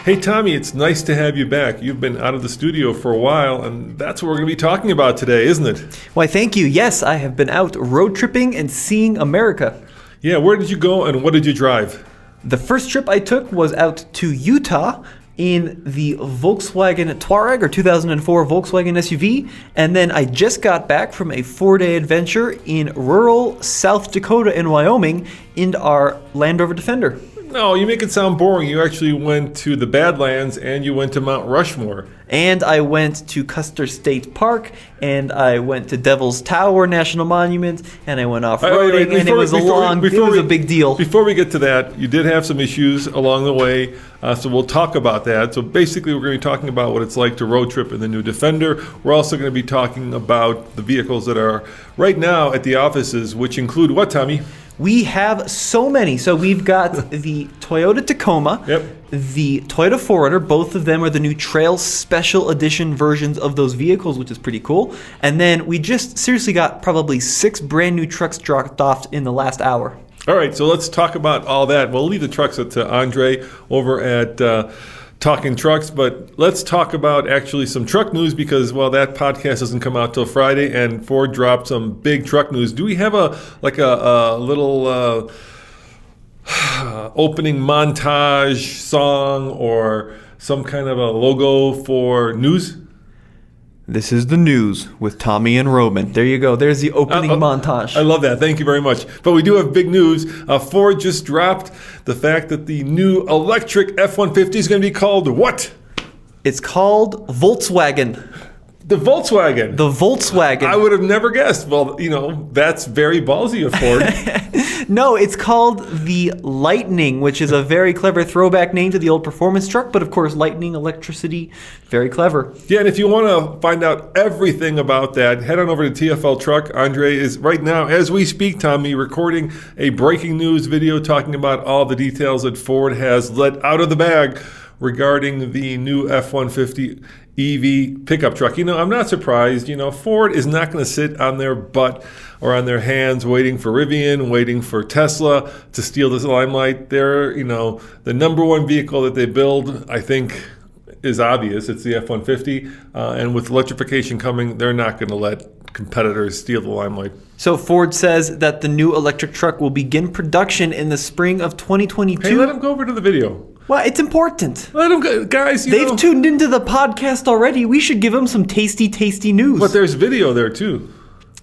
Hey, Tommy, it's nice to have you back. You've been out of the studio for a while, and that's what we're going to be talking about today, isn't it? Why, thank you. Yes, I have been out road tripping and seeing America. Yeah, where did you go and what did you drive? The first trip I took was out to Utah in the Volkswagen Touareg, or 2004 Volkswagen SUV, and then I just got back from a 4-day adventure in rural South Dakota and Wyoming in our Land Rover Defender. No, you make it sound boring. You actually went to the Badlands and you went to Mount Rushmore. And I went to Custer State Park, and I went to Devil's Tower National Monument, and I went off-roading, and it was a big deal. Before we get to that, you did have some issues along the way, so we'll talk about that. So basically, we're going to be talking about what it's like to road trip in the new Defender. We're also going to be talking about the vehicles that are right now at the offices, which include what, Tommy? We have so many. So we've got the Toyota Tacoma, the Toyota 4Runner. Both of them are the new Trail Special Edition versions of those vehicles, which is pretty cool. And then we just seriously got probably 6 brand new trucks dropped off in the last hour. All right, so let's talk about all that. We'll leave the trucks to Andre over at Talking Trucks, but let's talk about actually some truck news because, well, that podcast doesn't come out till Friday, and Ford dropped some big truck news. Do we have a little opening montage song or some kind of a logo for news? This is the news with Tommy and Roman. There you go. There's the opening montage. I love that. Thank you very much. But we do have big news. Ford just dropped the fact that the new electric F-150 is going to be called what? It's called Volkswagen. The Volkswagen. The Volkswagen. I would have never guessed. Well, that's very ballsy of Ford. No, it's called the Lightning, which is a very clever throwback name to the old performance truck. But of course, lightning, electricity, very clever. Yeah, and if you want to find out everything about that, head on over to TFL Truck. Andre is right now, as we speak, Tommy, recording a breaking news video talking about all the details that Ford has let out of the bag regarding the new F-150 EV pickup truck. I'm not surprised. Ford is not going to sit on their butt or on their hands waiting for Rivian, waiting for Tesla to steal this limelight. They're, the number one vehicle that they build, I think, is obvious. It's the F-150. And with electrification coming, they're not going to let competitors steal the limelight. So Ford says that the new electric truck will begin production in the spring of 2022. Hey, let him go over to the video. Well, it's important. Let them go, guys. They've tuned into the podcast already. We should give them some tasty, tasty news. But there's video there, too.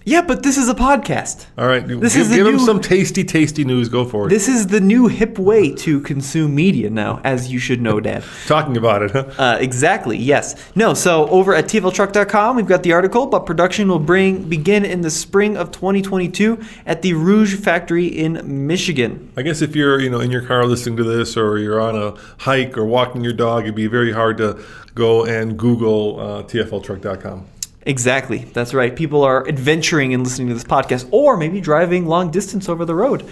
Yeah, but this is a podcast. All right. Give them some tasty, tasty news. Go for it. This is the new hip way to consume media now, as you should know, Dad. Talking about it, huh? Exactly, yes. No, so over at TFLtruck.com, we've got the article, but production will begin in the spring of 2022 at the Rouge factory in Michigan. I guess if you're, in your car listening to this, or you're on a hike or walking your dog, it'd be very hard to go and Google TFLtruck.com. Exactly. That's right. People are adventuring and listening to this podcast, or maybe driving long distance over the road.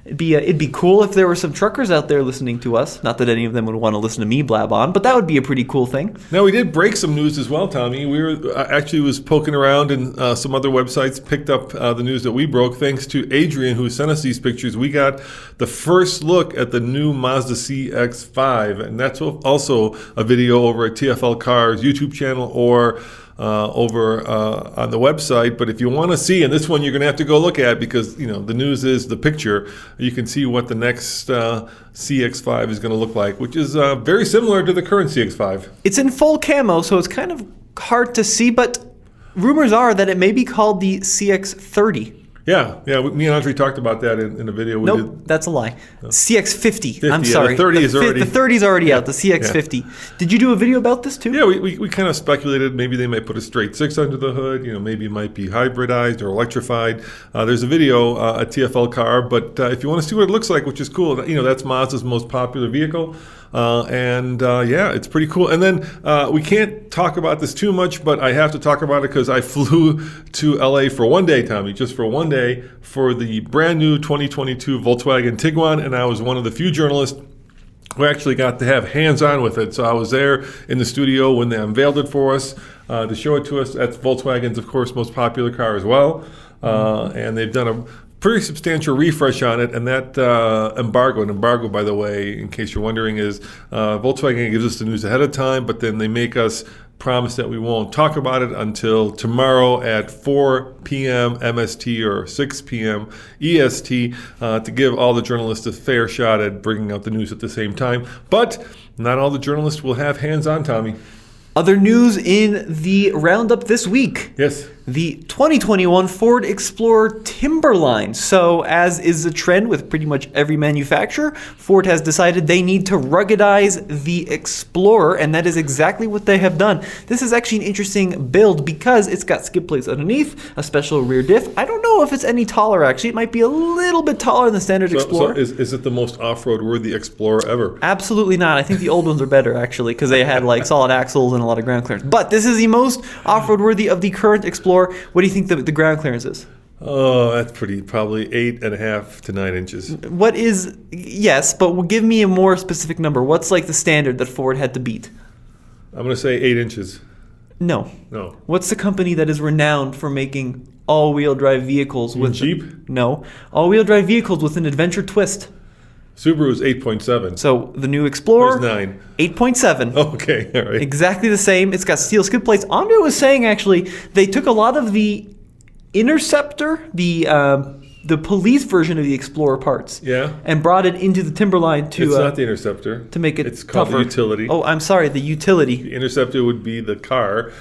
It'd be cool if there were some truckers out there listening to us. Not that any of them would want to listen to me blab on, but that would be a pretty cool thing. Now, we did break some news as well, Tommy. We were actually was poking around, and some other websites picked up the news that we broke. Thanks to Adrian, who sent us these pictures, we got the first look at the new Mazda CX-5, and that's also a video over at TFL Cars YouTube channel or over on the website. But if you want to see, and this one you're going to have to go look at because the news is the picture, you can see what the next CX-5 is going to look like, which is very similar to the current CX-5. It's in full camo, so it's kind of hard to see, but rumors are that it may be called the CX-30. Yeah. Me and Andre talked about that in a video. That's a lie. CX-50. I'm sorry. The 30 is already. The 30 is already out. The CX-50. Yeah. Did you do a video about this too? Yeah, we kind of speculated maybe they might put a straight 6 under the hood. Maybe it might be hybridized or electrified. There's a video at TFL Car, but if you want to see what it looks like, which is cool, that's Mazda's most popular vehicle. It's pretty cool. And then we can't talk about this too much, but I have to talk about it because I flew to LA for one day, Tommy, just for one day for the brand new 2022 Volkswagen Tiguan, and I was one of the few journalists who actually got to have hands-on with it. So I was there in the studio when they unveiled it for us to show it to us. That's Volkswagen's, of course, most popular car as well. And they've done a pretty substantial refresh on it, and that embargo, by the way, in case you're wondering, is Volkswagen gives us the news ahead of time, but then they make us promise that we won't talk about it until tomorrow at 4 p.m. MST or 6 p.m. EST to give all the journalists a fair shot at bringing out the news at the same time. But not all the journalists will have hands-on, Tommy. Other news in the roundup this week. Yes. The 2021 Ford Explorer Timberline. So, as is the trend with pretty much every manufacturer, Ford has decided they need to ruggedize the Explorer, and that is exactly what they have done. This is actually an interesting build because it's got skid plates underneath, a special rear diff. I don't know if it's any taller, actually. It might be a little bit taller than the standard Explorer. So is it the most off-road worthy Explorer ever? Absolutely not. I think the old ones are better, actually, because they had like solid axles and a lot of ground clearance. But this is the most off-road worthy of the current Explorer. What do you think the ground clearance is? Oh, that's probably 8.5 to 9 inches. What is, yes, but give me a more specific number. What's like the standard that Ford had to beat? I'm going to say 8 inches. No. No. What's the company that is renowned for making all-wheel drive vehicles with... Jeep? No. All-wheel drive vehicles with an adventure twist. Subaru is 8.7. So the new Explorer, Where's 9? 8.7. Okay, all right. Exactly the same. It's got steel skid plates. Andre was saying, actually, they took a lot of the Interceptor, the police version of the Explorer parts, and brought it into the Timberline to... It's not the Interceptor. To make it It's called tougher. the Utility. Oh, I'm sorry, the Utility. The Interceptor would be the car.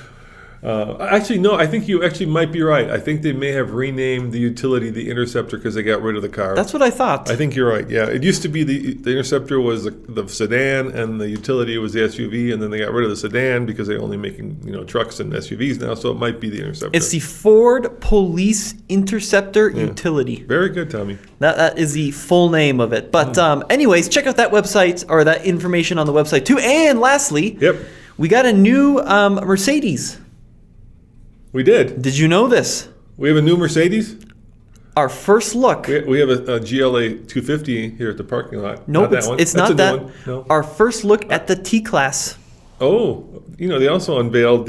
Actually, no, I think you actually might be right. I think they may have renamed the Utility the Interceptor because they got rid of the car. That's what I thought. I think you're right, yeah. It used to be the Interceptor was the sedan and the Utility was the SUV, and then they got rid of the sedan because they're only making trucks and SUVs now, so it might be the Interceptor. It's the Ford Police Interceptor Utility. Very good, Tommy. That is the full name of it. But anyways, check out that website, or that information on the website too. And lastly, we got a new Mercedes. We did. Did you know this? We have a new Mercedes? Our first look. We have a GLA 250 here at the parking lot. Nope, it's not that. No. Our first look at the T-Class. Oh, they also unveiled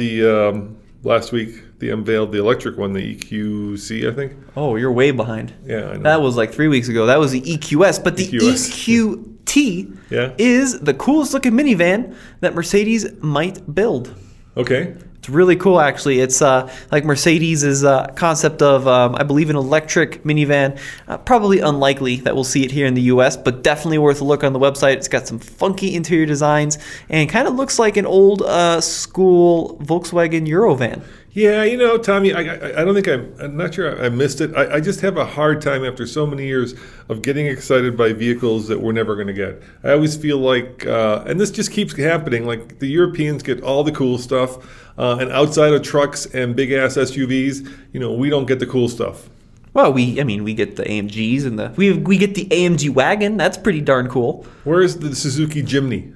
last week, they unveiled the electric one, the EQC, I think. Oh, you're way behind. Yeah, I know. That was like 3 weeks ago. That was the EQS. But the EQT is the coolest looking minivan that Mercedes might build. Okay. It's really cool, actually. It's like Mercedes' concept of, I believe, an electric minivan. Probably unlikely that we'll see it here in the U.S., but definitely worth a look on the website. It's got some funky interior designs and kind of looks like an old school Volkswagen Eurovan. Yeah, Tommy, I don't think I'm not sure I missed it. I just have a hard time after so many years of getting excited by vehicles that we're never going to get. I always feel like, and this just keeps happening, like the Europeans get all the cool stuff, and outside of trucks and big-ass SUVs, we don't get the cool stuff. Well, we get the AMGs and we get the AMG wagon. That's pretty darn cool. Where is the Suzuki Jimny?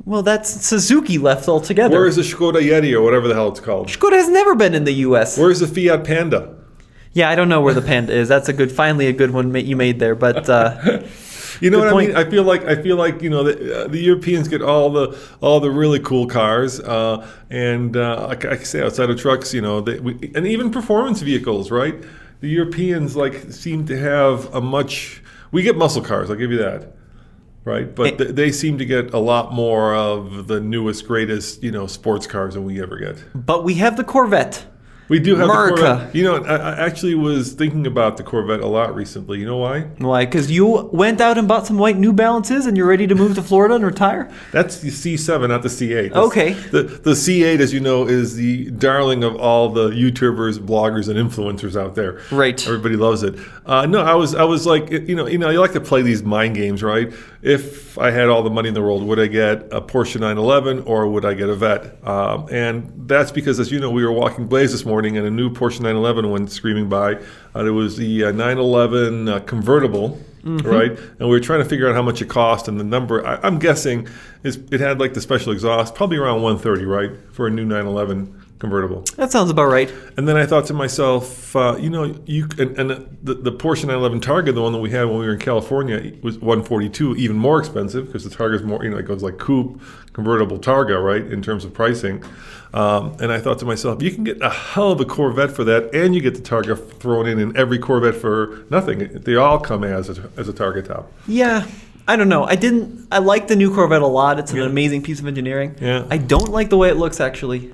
Well, that's Suzuki left altogether. Where is the Skoda Yeti or whatever the hell it's called? Skoda has never been in the U.S. Where is the Fiat Panda? Yeah, I don't know where the Panda is. That's finally a good one you made there. But you know what I mean? I feel like the Europeans get all the really cool cars, and like I say, outside of trucks, and even performance vehicles, right? The Europeans seem to have we get muscle cars. I'll give you that. Right, but they seem to get a lot more of the newest, greatest, sports cars than we ever get. But we have the Corvette. We do have America. the Corvette. I actually was thinking about the Corvette a lot recently. You know why? Why? Because you went out and bought some white New Balances and you're ready to move to Florida and retire? That's the C7, not the C8. Okay. The C8, as you know, is the darling of all the YouTubers, bloggers, and influencers out there. Right. Everybody loves it. No, I was like, you like to play these mind games, right? If I had all the money in the world, would I get a Porsche 911 or would I get a Vette? And that's because, as you know, we were walking Blaze this morning and a new Porsche 911 went screaming by. There was the 911 convertible, right? And we were trying to figure out how much it cost, and the number, I'm guessing, it had the special exhaust, probably around $130, right, for a new 911 convertible. That sounds about right. And then I thought to myself, the Porsche 911 Targa, the one that we had when we were in California, was $142, even more expensive because the Targa is more, it goes like coupe, convertible Targa, right, in terms of pricing. And I thought to myself, you can get a hell of a Corvette for that, and you get the Targa thrown in every Corvette for nothing. They all come as a Targa top. Yeah. I don't know. I like the new Corvette a lot. It's an amazing piece of engineering. Yeah. I don't like the way it looks, actually.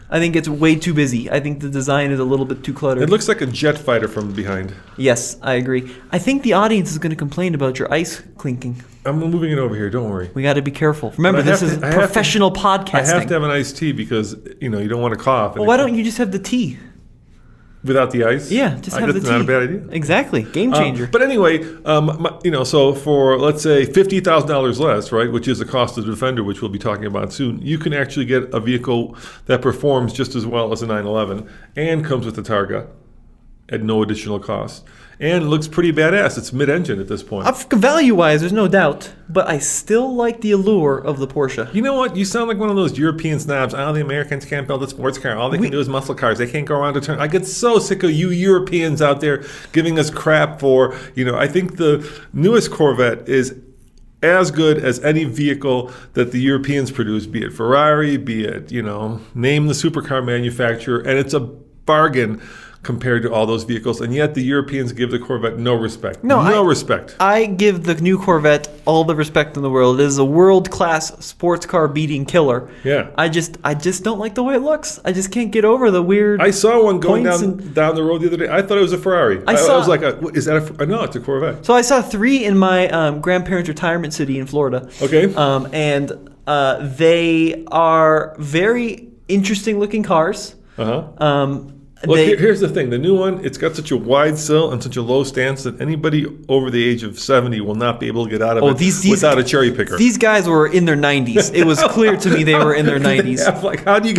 I think it's way too busy. I think the design is a little bit too cluttered. It looks like a jet fighter from behind. Yes, I agree. I think the audience is going to complain about your ice clinking. I'm moving it over here. Don't worry. We got to be careful. Remember, this is professional podcasting. I have to have an iced tea because, you don't want to cough. Well, why don't you just have the tea? Without the ice? Yeah, just have the tea. That's not a bad idea. Exactly. Game changer. But anyway, so for, let's say, $50,000 less, right, which is the cost of the Defender, which we'll be talking about soon, you can actually get a vehicle that performs just as well as a 911 and comes with the Targa at no additional cost. And looks pretty badass. It's mid-engine at this point. Value-wise, there's no doubt, but I still like the allure of the Porsche. You know what? You sound like one of those European snobs. The Americans can't build a sports car. All they can do is muscle cars. They can't go around a turn. I get so sick of you Europeans out there giving us crap for, I think the newest Corvette is as good as any vehicle that the Europeans produce, be it Ferrari, be it, name the supercar manufacturer, and it's a bargain compared to all those vehicles, and yet the Europeans give the Corvette no respect. No respect. I give the new Corvette all the respect in the world. It is a world-class sports car beating killer. Yeah. I just don't like the way it looks. I just can't get over the weird. I saw one going down the road the other day. I thought it was a Ferrari. I was like, is that no, it's a Corvette. So I saw 3 in my grandparents' retirement city in Florida. Okay. And they are very interesting-looking cars. Uh-huh. Well, here's the thing. The new one, it's got such a wide sill and such a low stance that anybody over the age of 70 will not be able to get out of it without a cherry picker. These guys were in their 90s. It was clear to me they were in their 90s. How do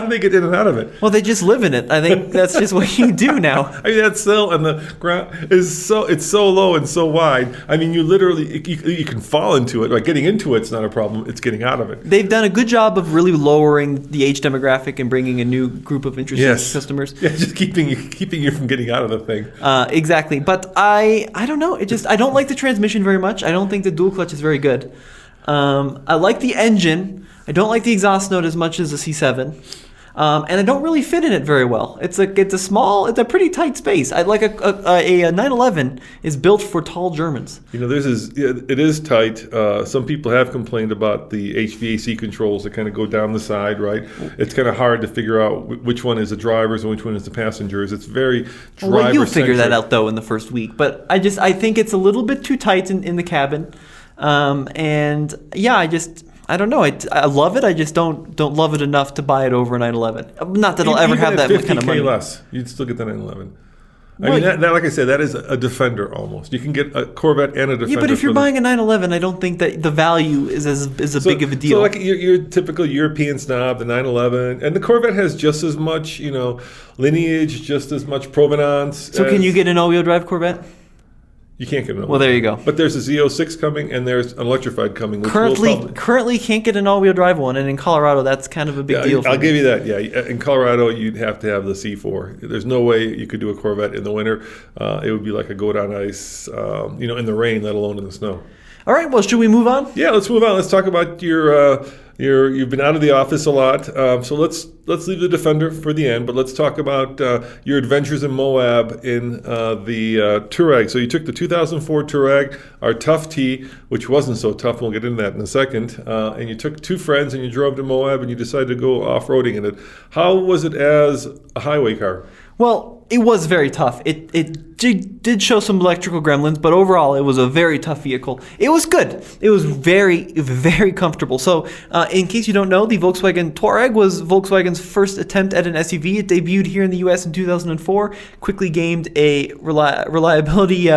they get in and out of it? Well, they just live in it. I think that's just what you do now. I mean, that sill and the ground is so low and so wide. I mean, you literally you can fall into it. Like getting into it's not a problem. It's getting out of it. They've done a good job of really lowering the age demographic and bringing a new group of interested customers. Yeah, just keeping you from getting out of the thing. Exactly. But I don't know. I don't like the transmission very much. I don't think the dual clutch is very good. I like the engine. I don't like the exhaust note as much as the C7. And I don't really fit in it very well. It's a pretty tight space. I like a 911 is built for tall Germans. It is tight. Some people have complained about the HVAC controls that kind of go down the side, right? It's kind of hard to figure out which one is the driver's and which one is the passenger's. It's very driver-centric. Well, you'll figure that out though in the first week. But I think it's a little bit too tight in the cabin. I don't know. I love it. I just don't love it enough to buy it over a 911. Not that I'll ever have that kind of money. Less, you'd still get the 911. I mean, that, like I said, that is a Defender almost. You can get a Corvette and a Defender. Yeah, but if you're buying a 911, I don't think that the value is big of a deal. So like your typical European snob, the 911, and the Corvette has just as much, lineage, just as much provenance. So can you get an all-wheel drive Corvette? You can't get an all-wheel. Well, there you go. But there's a Z06 coming, and there's an electrified coming. Which currently can't get an all-wheel drive one, and in Colorado, that's kind of a big deal. I'll give you that. Yeah, in Colorado, you'd have to have the C4. There's no way you could do a Corvette in the winter. It would be like a go down ice, in the rain, let alone in the snow. All right. Well, should we move on? Yeah, let's move on. Let's talk about you've been out of the office a lot, so let's leave the Defender for the end. But let's talk about your adventures in Moab in the Touareg. So you took the 2004 Touareg, our tough T, which wasn't so tough. We'll get into that in a second. And you took 2 friends and you drove to Moab and you decided to go off-roading in it. How was it as a highway car? Well, it was very tough. It did show some electrical gremlins, but overall, it was a very tough vehicle. It was good. It was very, very comfortable. So, in case you don't know, the Volkswagen Touareg was Volkswagen's first attempt at an SUV. It debuted here in the U.S. in 2004, quickly gained a reliability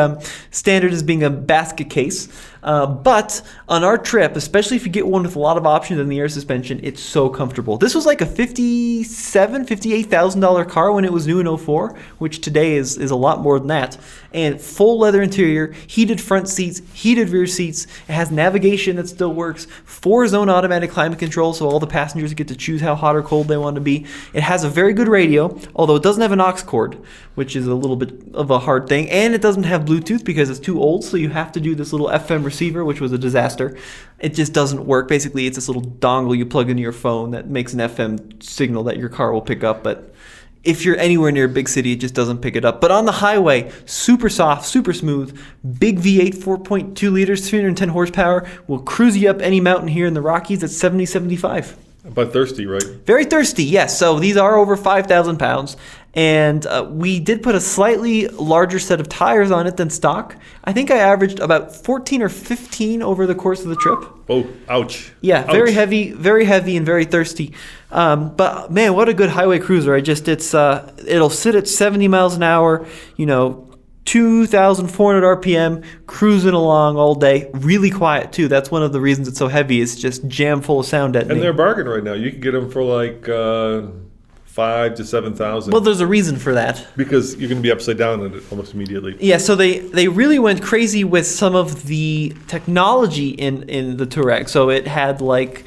standard as being a basket case. But on our trip, especially if you get one with a lot of options in the air suspension, it's so comfortable. This was like a $58,000 car when it was new in 04, which today is a lot more than than that. And full leather interior, heated front seats, heated rear seats. It has navigation that still works, 4-zone automatic climate control, so all the passengers get to choose how hot or cold they want to be. It has a very good radio, although it doesn't have an aux cord, which is a little bit of a hard thing. And it doesn't have Bluetooth because it's too old, so you have to do this little FM receiver, which was a disaster. It just doesn't work. Basically, it's this little dongle you plug into your phone that makes an FM signal that your car will pick up, but if you're anywhere near a big city, it just doesn't pick it up. But on the highway, super soft, super smooth, big V8, 4.2 liters, 310 horsepower, will cruise you up any mountain here in the Rockies at 70, 75. But thirsty, right? Very thirsty, yes. So these are over 5,000 pounds. And we did put a slightly larger set of tires on it than stock. I think I averaged about 14 or 15 over the course of the trip. Oh, ouch. Yeah, ouch. very heavy and very thirsty. But man, what a good highway cruiser. It'll sit at 70 miles an hour, 2,400 RPM, cruising along all day. Really quiet too. That's one of the reasons it's so heavy. It's just jam full of sound at me. And they're a bargain right now. You can get them for like 5,000 to 7,000. Well, there's a reason for that. Because you're going to be upside down on it almost immediately. Yeah, so they really went crazy with some of the technology in the Touareg. So it had like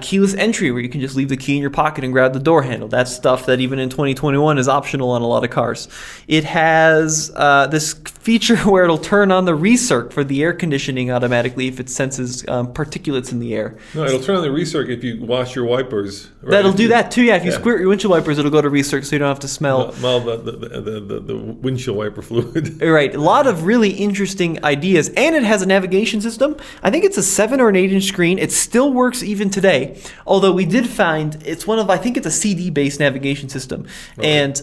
keyless entry where you can just leave the key in your pocket and grab the door handle. That's stuff that even in 2021 is optional on a lot of cars. It has this feature where it'll turn on the recirc for the air conditioning automatically if it senses particulates in the air. No, it'll turn on the recirc if you wash your wipers. Right? That'll do that too, yeah. If you squirt your windshield wipers, it'll go to recirc so you don't have to smell. Well, the windshield wiper fluid. Right. A lot of really interesting ideas. And it has a navigation system. I think it's a 7 or an 8-inch screen. It still works even today. Although we did find it's I think it's a CD-based navigation system. Right. And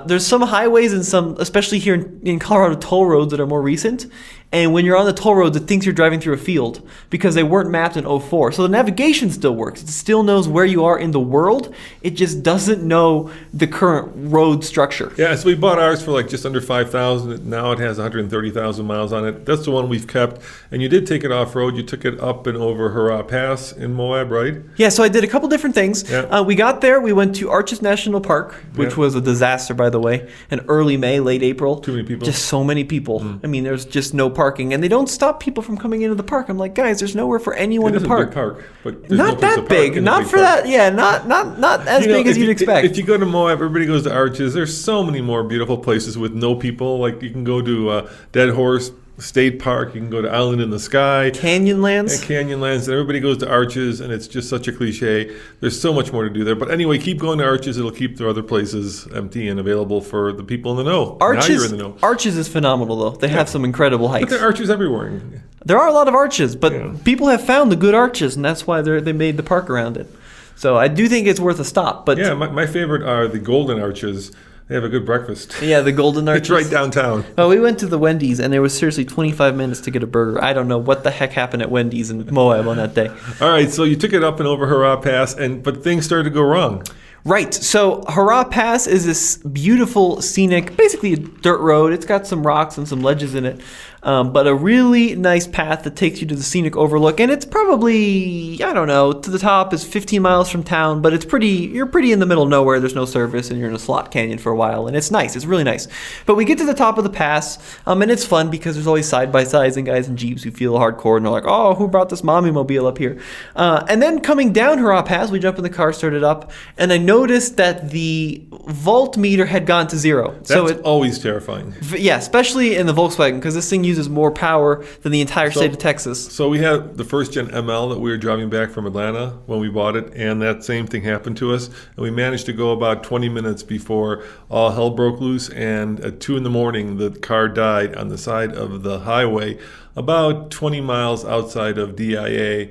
there's some highways and some, especially here in Colorado, toll roads that are more recent. And when you're on the toll roads, it thinks you're driving through a field because they weren't mapped in 2004. So the navigation still works. It still knows where you are in the world. It just doesn't know the current road structure. Yeah, so we bought ours for like just under 5,000. Now it has 130,000 miles on it. That's the one we've kept. And you did take it off-road. You took it up and over Hurrah Pass in Moab, right? Yeah, so I did a couple different things. Yeah. We got there. We went to Arches National Park, which was a disaster, by the way. In early May, late April. Too many people. Just so many people. I mean, there's just no parking. And they don't stop people from coming into the park. I'm like, guys, there's nowhere for anyone to park. It is a big park, but not that big. Not for that. Yeah, not as big as you'd expect. If you go to Moab, everybody goes to Arches. There's so many more beautiful places with no people. Like you can go to Dead Horse State Park. You can go to Island in the Sky. Canyonlands. Canyonlands. And everybody goes to Arches, and it's just such a cliche. There's so much more to do there. But anyway, keep going to Arches. It'll keep the other places empty and available for the people in the know. Now you're in the know. Arches is phenomenal, though. They have some incredible hikes. But there are arches everywhere. There are a lot of arches, but people have found the good arches, and that's why they made the park around it. So I do think it's worth a stop. But yeah, my favorite are the Golden Arches. They have a good breakfast. Yeah, the Golden Arches. It's right downtown. Oh, we went to the Wendy's, and there was seriously 25 minutes to get a burger. I don't know what the heck happened at Wendy's in Moab on that day. All right, so you took it up and over Hurrah Pass, but things started to go wrong. Right. So Hurrah Pass is this beautiful, scenic, basically a dirt road. It's got some rocks and some ledges in it, but a really nice path that takes you to the scenic overlook. And it's probably, I don't know, to the top is 15 miles from town, but you're pretty in the middle of nowhere. There's no service, and you're in a slot canyon for a while, and it's nice. It's really nice. But we get to the top of the pass, and it's fun because there's always side-by-sides and guys in Jeeps who feel hardcore, and they're like, oh, who brought this mommy mobile up here? And then coming down Hurrah Pass, we jump in the car, started up, and I noticed that the volt meter had gone to zero. That's always terrifying. Yeah, especially in the Volkswagen, because this thing uses more power than the entire state of Texas. So we had the first gen ML that we were driving back from Atlanta when we bought it, and that same thing happened to us. And we managed to go about 20 minutes before all hell broke loose, and at 2 a.m, the car died on the side of the highway about 20 miles outside of DIA,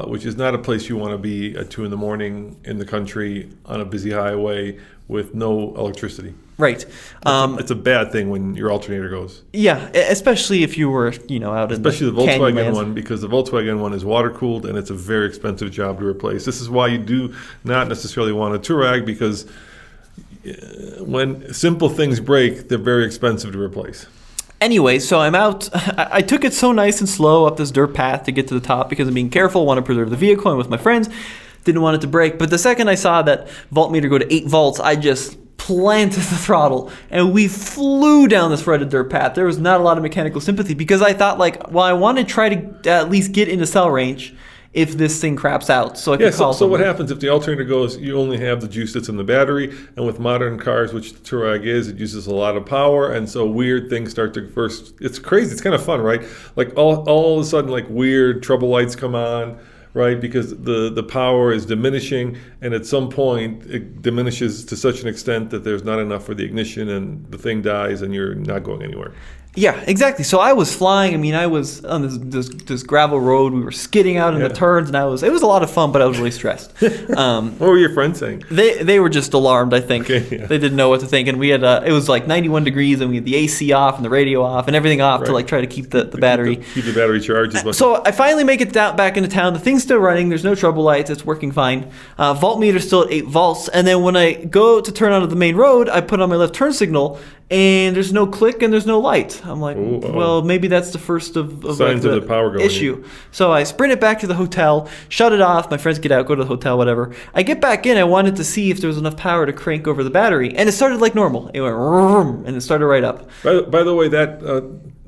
which is not a place you want to be at 2 a.m. in the country on a busy highway with no electricity. Right. It's a bad thing when your alternator goes. Yeah, especially if you were, out in especially the Volkswagen one, because the Volkswagen one is water cooled and it's a very expensive job to replace. This is why you do not necessarily want a Touareg, because when simple things break, they're very expensive to replace. Anyway, so I'm out. I took it so nice and slow up this dirt path to get to the top because I'm being careful, want to preserve the vehicle, and with my friends, didn't want it to break. But the second I saw that voltmeter go to 8 volts, I just planted the throttle, and we flew down this rutted dirt path. There was not a lot of mechanical sympathy because I thought, like, well, I want to try to at least get into cell range if this thing craps out, so I can call so what happens if the alternator goes, you only have the juice that's in the battery, and with modern cars, which the Touareg is, it uses a lot of power, and so weird things start to first, it's crazy, it's kind of fun, right? Like all of a sudden, like weird trouble lights come on, right? Because the power is diminishing, and at some point it diminishes to such an extent that there's not enough for the ignition, and the thing dies, and you're not going anywhere. Yeah, exactly. So I was flying. I mean, I was on this gravel road. We were skidding out in the turns, and it was a lot of fun, but I was really stressed. What were your friends saying? They were just alarmed, I think. Okay, yeah. They didn't know what to think. And we had it was like 91 degrees, and we had the AC off and the radio off and everything off to like try to keep the battery. Keep the battery charged. So I finally make it back into town. The thing's still running. There's no trouble lights. It's working fine. Voltmeter's still at 8 volts. And then when I go to turn onto the main road, I put on my left turn signal, and there's no click and there's no light. I'm like, well, maybe that's the first of signs of the power going issue. So I sprint it back to the hotel, shut it off. My friends get out, go to the hotel, whatever. I get back in. I wanted to see if there was enough power to crank over the battery, and it started like normal. It went vroom, and it started right up. By the way, that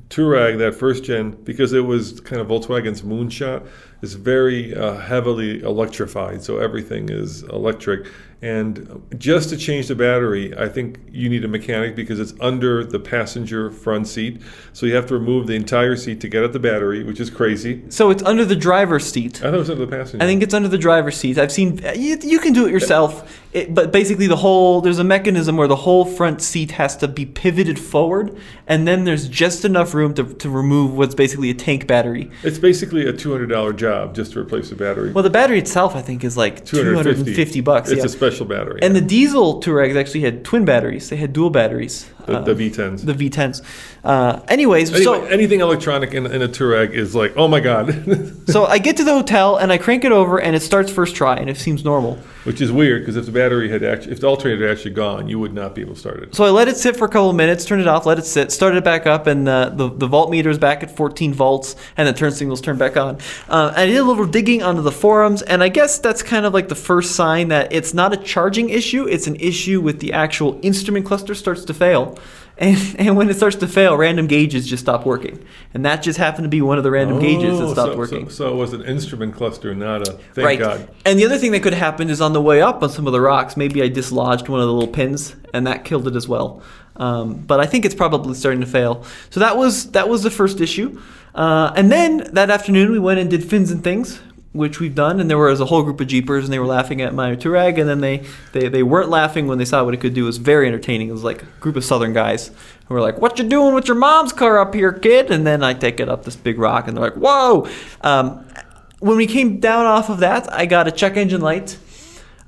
Touareg, that first gen, because it was kind of Volkswagen's moonshot, is very heavily electrified. So everything is electric. And just to change the battery, I think you need a mechanic because it's under the passenger front seat. So you have to remove the entire seat to get at the battery, which is crazy. So it's under the driver's seat. I thought it was under the passenger. I think it's under the driver's seat. I've seen, you can do it yourself, but basically there's a mechanism where the whole front seat has to be pivoted forward, and then there's just enough room to remove what's basically a tank battery. It's basically a $200 job just to replace the battery. Well, the battery itself, I think, is like $250. It's a special battery. And the diesel Touaregs actually had twin batteries. They had dual batteries. The V10s. The V10s. Anyway, so anything electronic in a Touareg is like, oh my God. So I get to the hotel and I crank it over and it starts first try and it seems normal. Which is weird because if the alternator had actually gone, you would not be able to start it. So I let it sit for a couple of minutes, turned it off, let it sit, started it back up, and the voltmeter is back at 14 volts, and the turn signals turned back on. I did a little digging onto the forums, and I guess that's kind of like the first sign that it's not a charging issue, it's an issue with the actual instrument cluster starts to fail. And when it starts to fail, random gauges just stop working. And that just happened to be one of the random gauges that stopped working. So it was an instrument cluster, not a... Thank God. And the other thing that could happen is on the way up on some of the rocks, maybe I dislodged one of the little pins, and that killed it as well. But I think it's probably starting to fail. So that was the first issue. And then that afternoon, we went and did fins and things, which we've done, and there was a whole group of Jeepers, and they were laughing at my Touareg, and then they weren't laughing when they saw what it could do. It was very entertaining. It was like a group of Southern guys who were like, "What you doing with your mom's car up here, kid?" And then I take it up this big rock, and they're like, "Whoa!" When we came down off of that, I got a check engine light.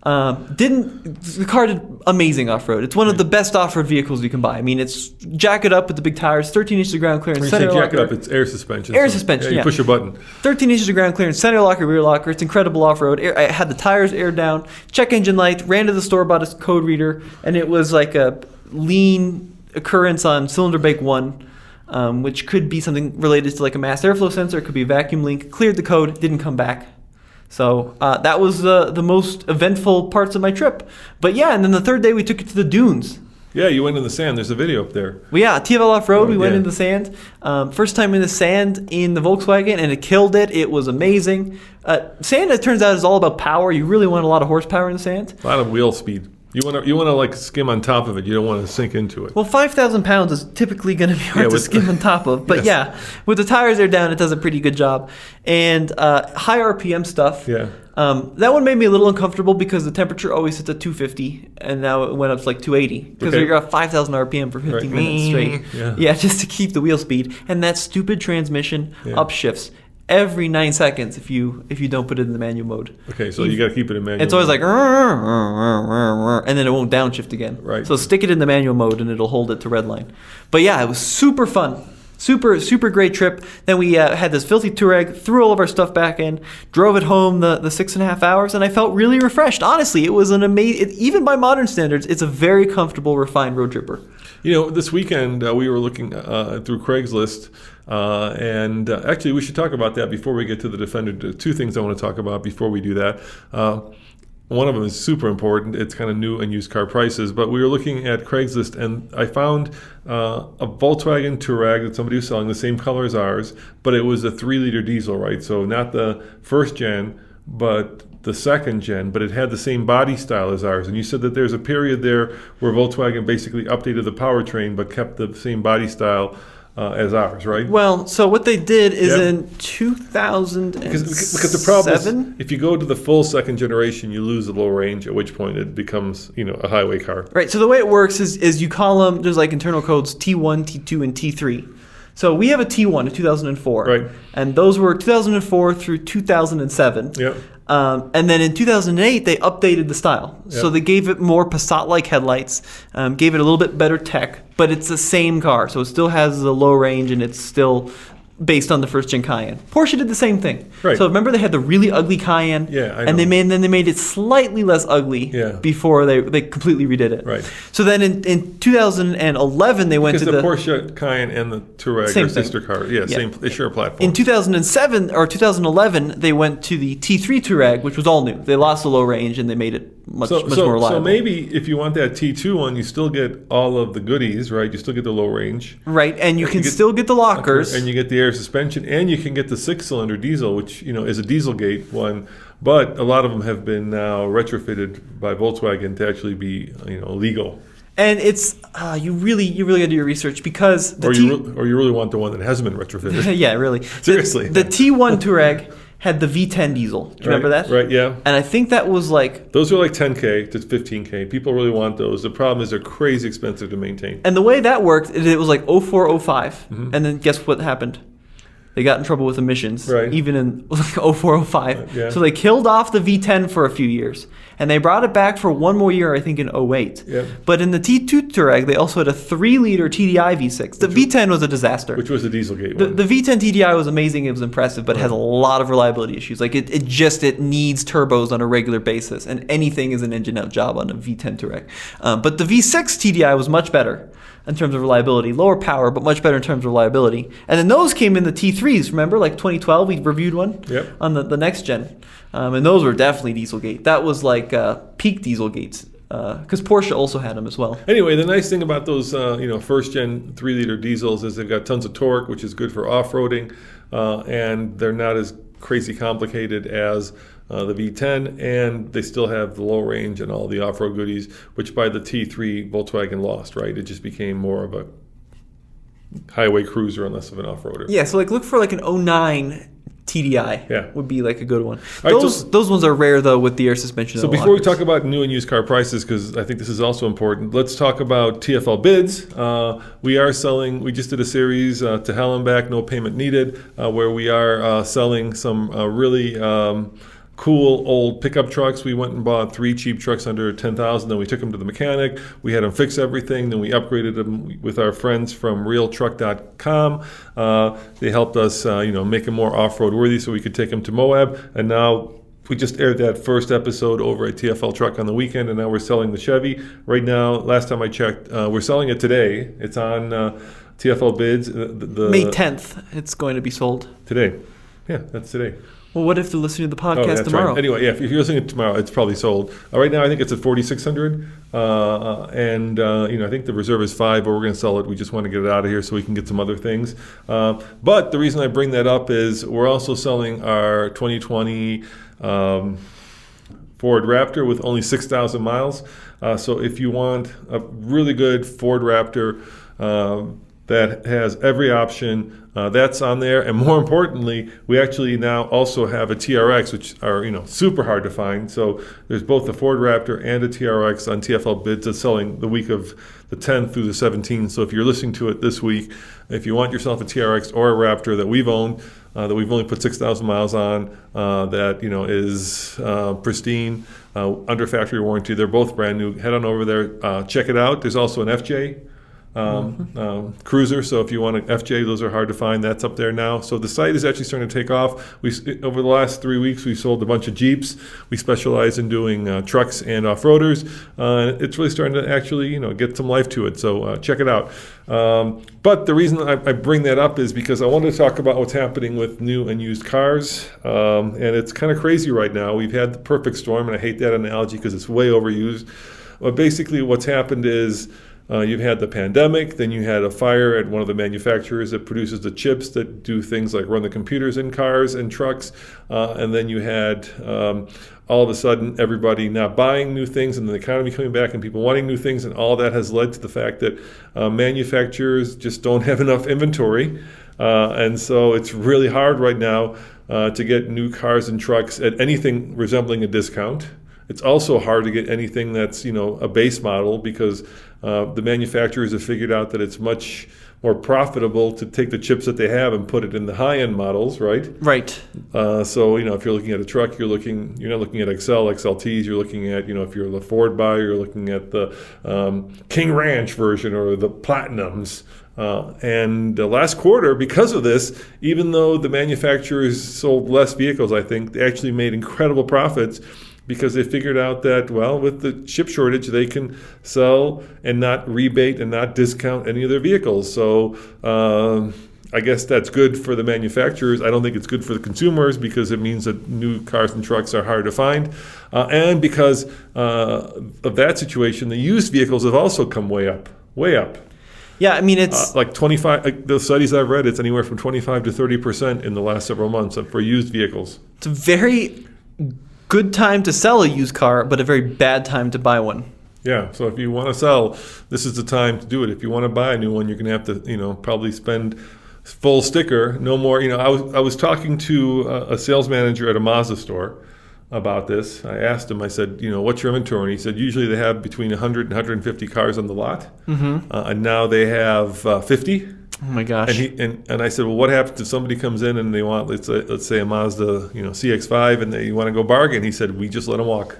The car did amazing off-road. It's one of the best off-road vehicles you can buy. I mean, it's jack it up with the big tires, 13 inches of ground clearance, center locker. When you say jack it up, it's air suspension. Air suspension, yeah. You push a button. 13 inches of ground clearance, center locker, rear locker. It's incredible off-road. I had the tires aired down, check engine light, ran to the store, bought a code reader, and it was like a lean occurrence on cylinder bank 1, which could be something related to like a mass airflow sensor. It could be a vacuum leak. Cleared the code, didn't come back. So that was the most eventful parts of my trip. But yeah, and then the third day we took it to the dunes. Yeah, you went in the sand. There's a video up there. Well, yeah, TFL Off-Road, we went in the sand. First time in the sand in the Volkswagen, and it killed it. It was amazing. Sand, it turns out, is all about power. You really want a lot of horsepower in the sand. A lot of wheel speed. You want to like skim on top of it. You don't want to sink into it. Well, 5,000 pounds is typically going to be hard to skim on top of. But yeah, with the tires there down, it does a pretty good job. And high RPM stuff. Yeah. That one made me a little uncomfortable because the temperature always sits at 250, and now it went up to like 280 because you're at 5,000 RPM for 15 minutes straight. Yeah, just to keep the wheel speed. And that stupid transmission upshifts every 9 seconds if you don't put it in the manual mode. Okay, so you got to keep it in manual. It's always like, and then it won't downshift again. Right. So stick it in the manual mode and it'll hold it to redline. But yeah, it was super fun. Super, super great trip. Then we had this filthy Touareg, threw all of our stuff back in, drove it home the 6.5 hours, and I felt really refreshed. Honestly, it was an amazing, even by modern standards, it's a very comfortable, refined road tripper. You know, this weekend we were looking through Craigslist, and actually we should talk about that before we get to the Defender. Two things I want to talk about before we do that. one of them is super important. It's kind of new and used car prices. But we were looking at Craigslist, and I found a Volkswagen Touareg that somebody was selling, the same color as ours, but it was a 3-liter diesel, right? So not the first gen, but the second gen, but it had the same body style as ours. And you said that there's a period there where Volkswagen basically updated the powertrain but kept the same body style as ours, right? Well, so what they did is in 2007... Because the problem is, if you go to the full second generation, you lose the low range, at which point it becomes, a highway car. Right, so the way it works is you call them, there's like internal codes T1, T2, and T3. So we have a T1 in 2004. Right. And those were 2004 through 2007. Yep. And then in 2008, they updated the style. Yep. So they gave it more Passat-like headlights, gave it a little bit better tech, but it's the same car. So it still has the low range, and it's still based on the first gen Cayenne. Porsche did the same thing. Right. So remember they had the really ugly Cayenne, I know. and they made it slightly less ugly before they completely redid it. Right. So then in 2011 they went to the Porsche Cayenne and the Touareg are sister cars. Same. They share a platform. In 2007 or 2011 they went to the T3 Touareg, which was all new. They lost the low range and they made it much more reliable. So maybe if you want that T2 one, you still get all of the goodies, right? You still get the low range. Right, and you can still get the lockers. And you get the air suspension, and you can get the 6-cylinder diesel, which is a Dieselgate one. But a lot of them have been now retrofitted by Volkswagen to actually be legal. And it's you really got to do your research because you really want the one that hasn't been retrofitted. Yeah, really. Seriously. The T1 Touareg had the V10 diesel. Do you remember that? Right, yeah. And I think that was like... Those are like $10K to $15K. People really want those. The problem is they're crazy expensive to maintain. And the way that worked, it was like 04, 05. Mm-hmm. And then guess what happened? They got in trouble with emissions, even in 04, 05. Yeah. So they killed off the V10 for a few years. And they brought it back for one more year, I think, in 08. Yeah. But in the T2 Touareg, they also had a 3-liter TDI V6. The V10 was a disaster. Which was the Dieselgate one. The V10 TDI was amazing. It was impressive, but it has a lot of reliability issues. Like it needs turbos on a regular basis. And anything is an engine out job on a V10 Touareg. But the V6 TDI was much better in terms of reliability. Lower power, but much better in terms of reliability. And then those came in the T3s, remember? Like 2012, we reviewed one on the next gen. And those were definitely Dieselgate. That was like peak Dieselgates. Because Porsche also had them as well. Anyway, the nice thing about those first-gen 3-liter diesels is they've got tons of torque, which is good for off-roading. And they're not as crazy complicated as the V10, and they still have the low range and all the off-road goodies, which by the T3 Volkswagen lost, right? It just became more of a highway cruiser and less of an off-roader. Yeah, so like look for like an 09 TDI would be like a good one. Those ones are rare though with the air suspension. So before we talk about new and used car prices, because I think this is also important, let's talk about TFL bids. We just did a series to hell and back, no payment needed, where we are selling some really cool old pickup trucks. We went and bought 3 cheap trucks under $10,000. Then we took them to the mechanic. We had them fix everything. Then we upgraded them with our friends from realtruck.com. They helped us, make them more off-road worthy so we could take them to Moab. And now we just aired that first episode over at TFL Truck on the weekend, and now we're selling the Chevy. Right now, last time I checked, we're selling it today. It's on TFL bids. May 10th, it's going to be sold. Today. Yeah, that's today. Well, what if they're listening to the podcast tomorrow? Right. Anyway, if you're listening to tomorrow, it's probably sold. Right now, I think it's at $4,600, and I think the reserve is $5,000, but we're going to sell it. We just want to get it out of here so we can get some other things. But the reason I bring that up is we're also selling our 2020 Ford Raptor with only 6,000 miles. So if you want a really good Ford Raptor that has every option, that's on there. And more importantly, we actually now also have a TRX, which are super hard to find. So there's both the Ford Raptor and a TRX on TFL bids that's selling the week of the 10th through the 17th. So if you're listening to it this week, if you want yourself a TRX or a Raptor that we've owned, that we've only put 6,000 miles on, that is pristine, under factory warranty, they're both brand new. Head on over there, check it out. There's also an FJ Cruiser. So if you want an FJ, those are hard to find. That's up there now. So the site is actually starting to take off. Over the last 3 weeks, we sold a bunch of Jeeps. We specialize in doing trucks and off-roaders. It's really starting to actually, get some life to it. So check it out. But the reason I bring that up is because I wanted to talk about what's happening with new and used cars. And it's kind of crazy right now. We've had the perfect storm, and I hate that analogy because it's way overused. But basically what's happened is you've had the pandemic, then you had a fire at one of the manufacturers that produces the chips that do things like run the computers in cars and trucks, and then you had all of a sudden everybody not buying new things and the economy coming back and people wanting new things, and all that has led to the fact that manufacturers just don't have enough inventory, and so it's really hard right now to get new cars and trucks at anything resembling a discount. It's also hard to get anything that's, a base model because the manufacturers have figured out that it's much more profitable to take the chips that they have and put it in the high-end models, right? Right. So, if you're looking at a truck, you're not looking at XLTs, you're looking at, if you're the Ford buyer, you're looking at the King Ranch version or the Platinums. And the last quarter, because of this, even though the manufacturers sold less vehicles, I think, they actually made incredible profits because they figured out that, with the chip shortage, they can sell and not rebate and not discount any of their vehicles. So I guess that's good for the manufacturers. I don't think it's good for the consumers because it means that new cars and trucks are hard to find. And because of that situation, the used vehicles have also come way up. Yeah, I mean, it's like 25, the studies I've read, it's anywhere from 25 to 30% in the last several months for used vehicles. It's a very good time to sell a used car, but a very bad time to buy one. Yeah, so if you want to sell, this is the time to do it. If you want to buy a new one, you're going to have to, probably spend full sticker, no more. I was talking to a sales manager at a Mazda store about this. I asked him, I said, what's your inventory? And he said, usually they have between 100 and 150 cars on the lot. Mm-hmm. And now they have 50. Oh my gosh! And I said, well, what happens if somebody comes in and they want, let's say a Mazda, CX-5, and they want to go bargain? He said, we just let them walk.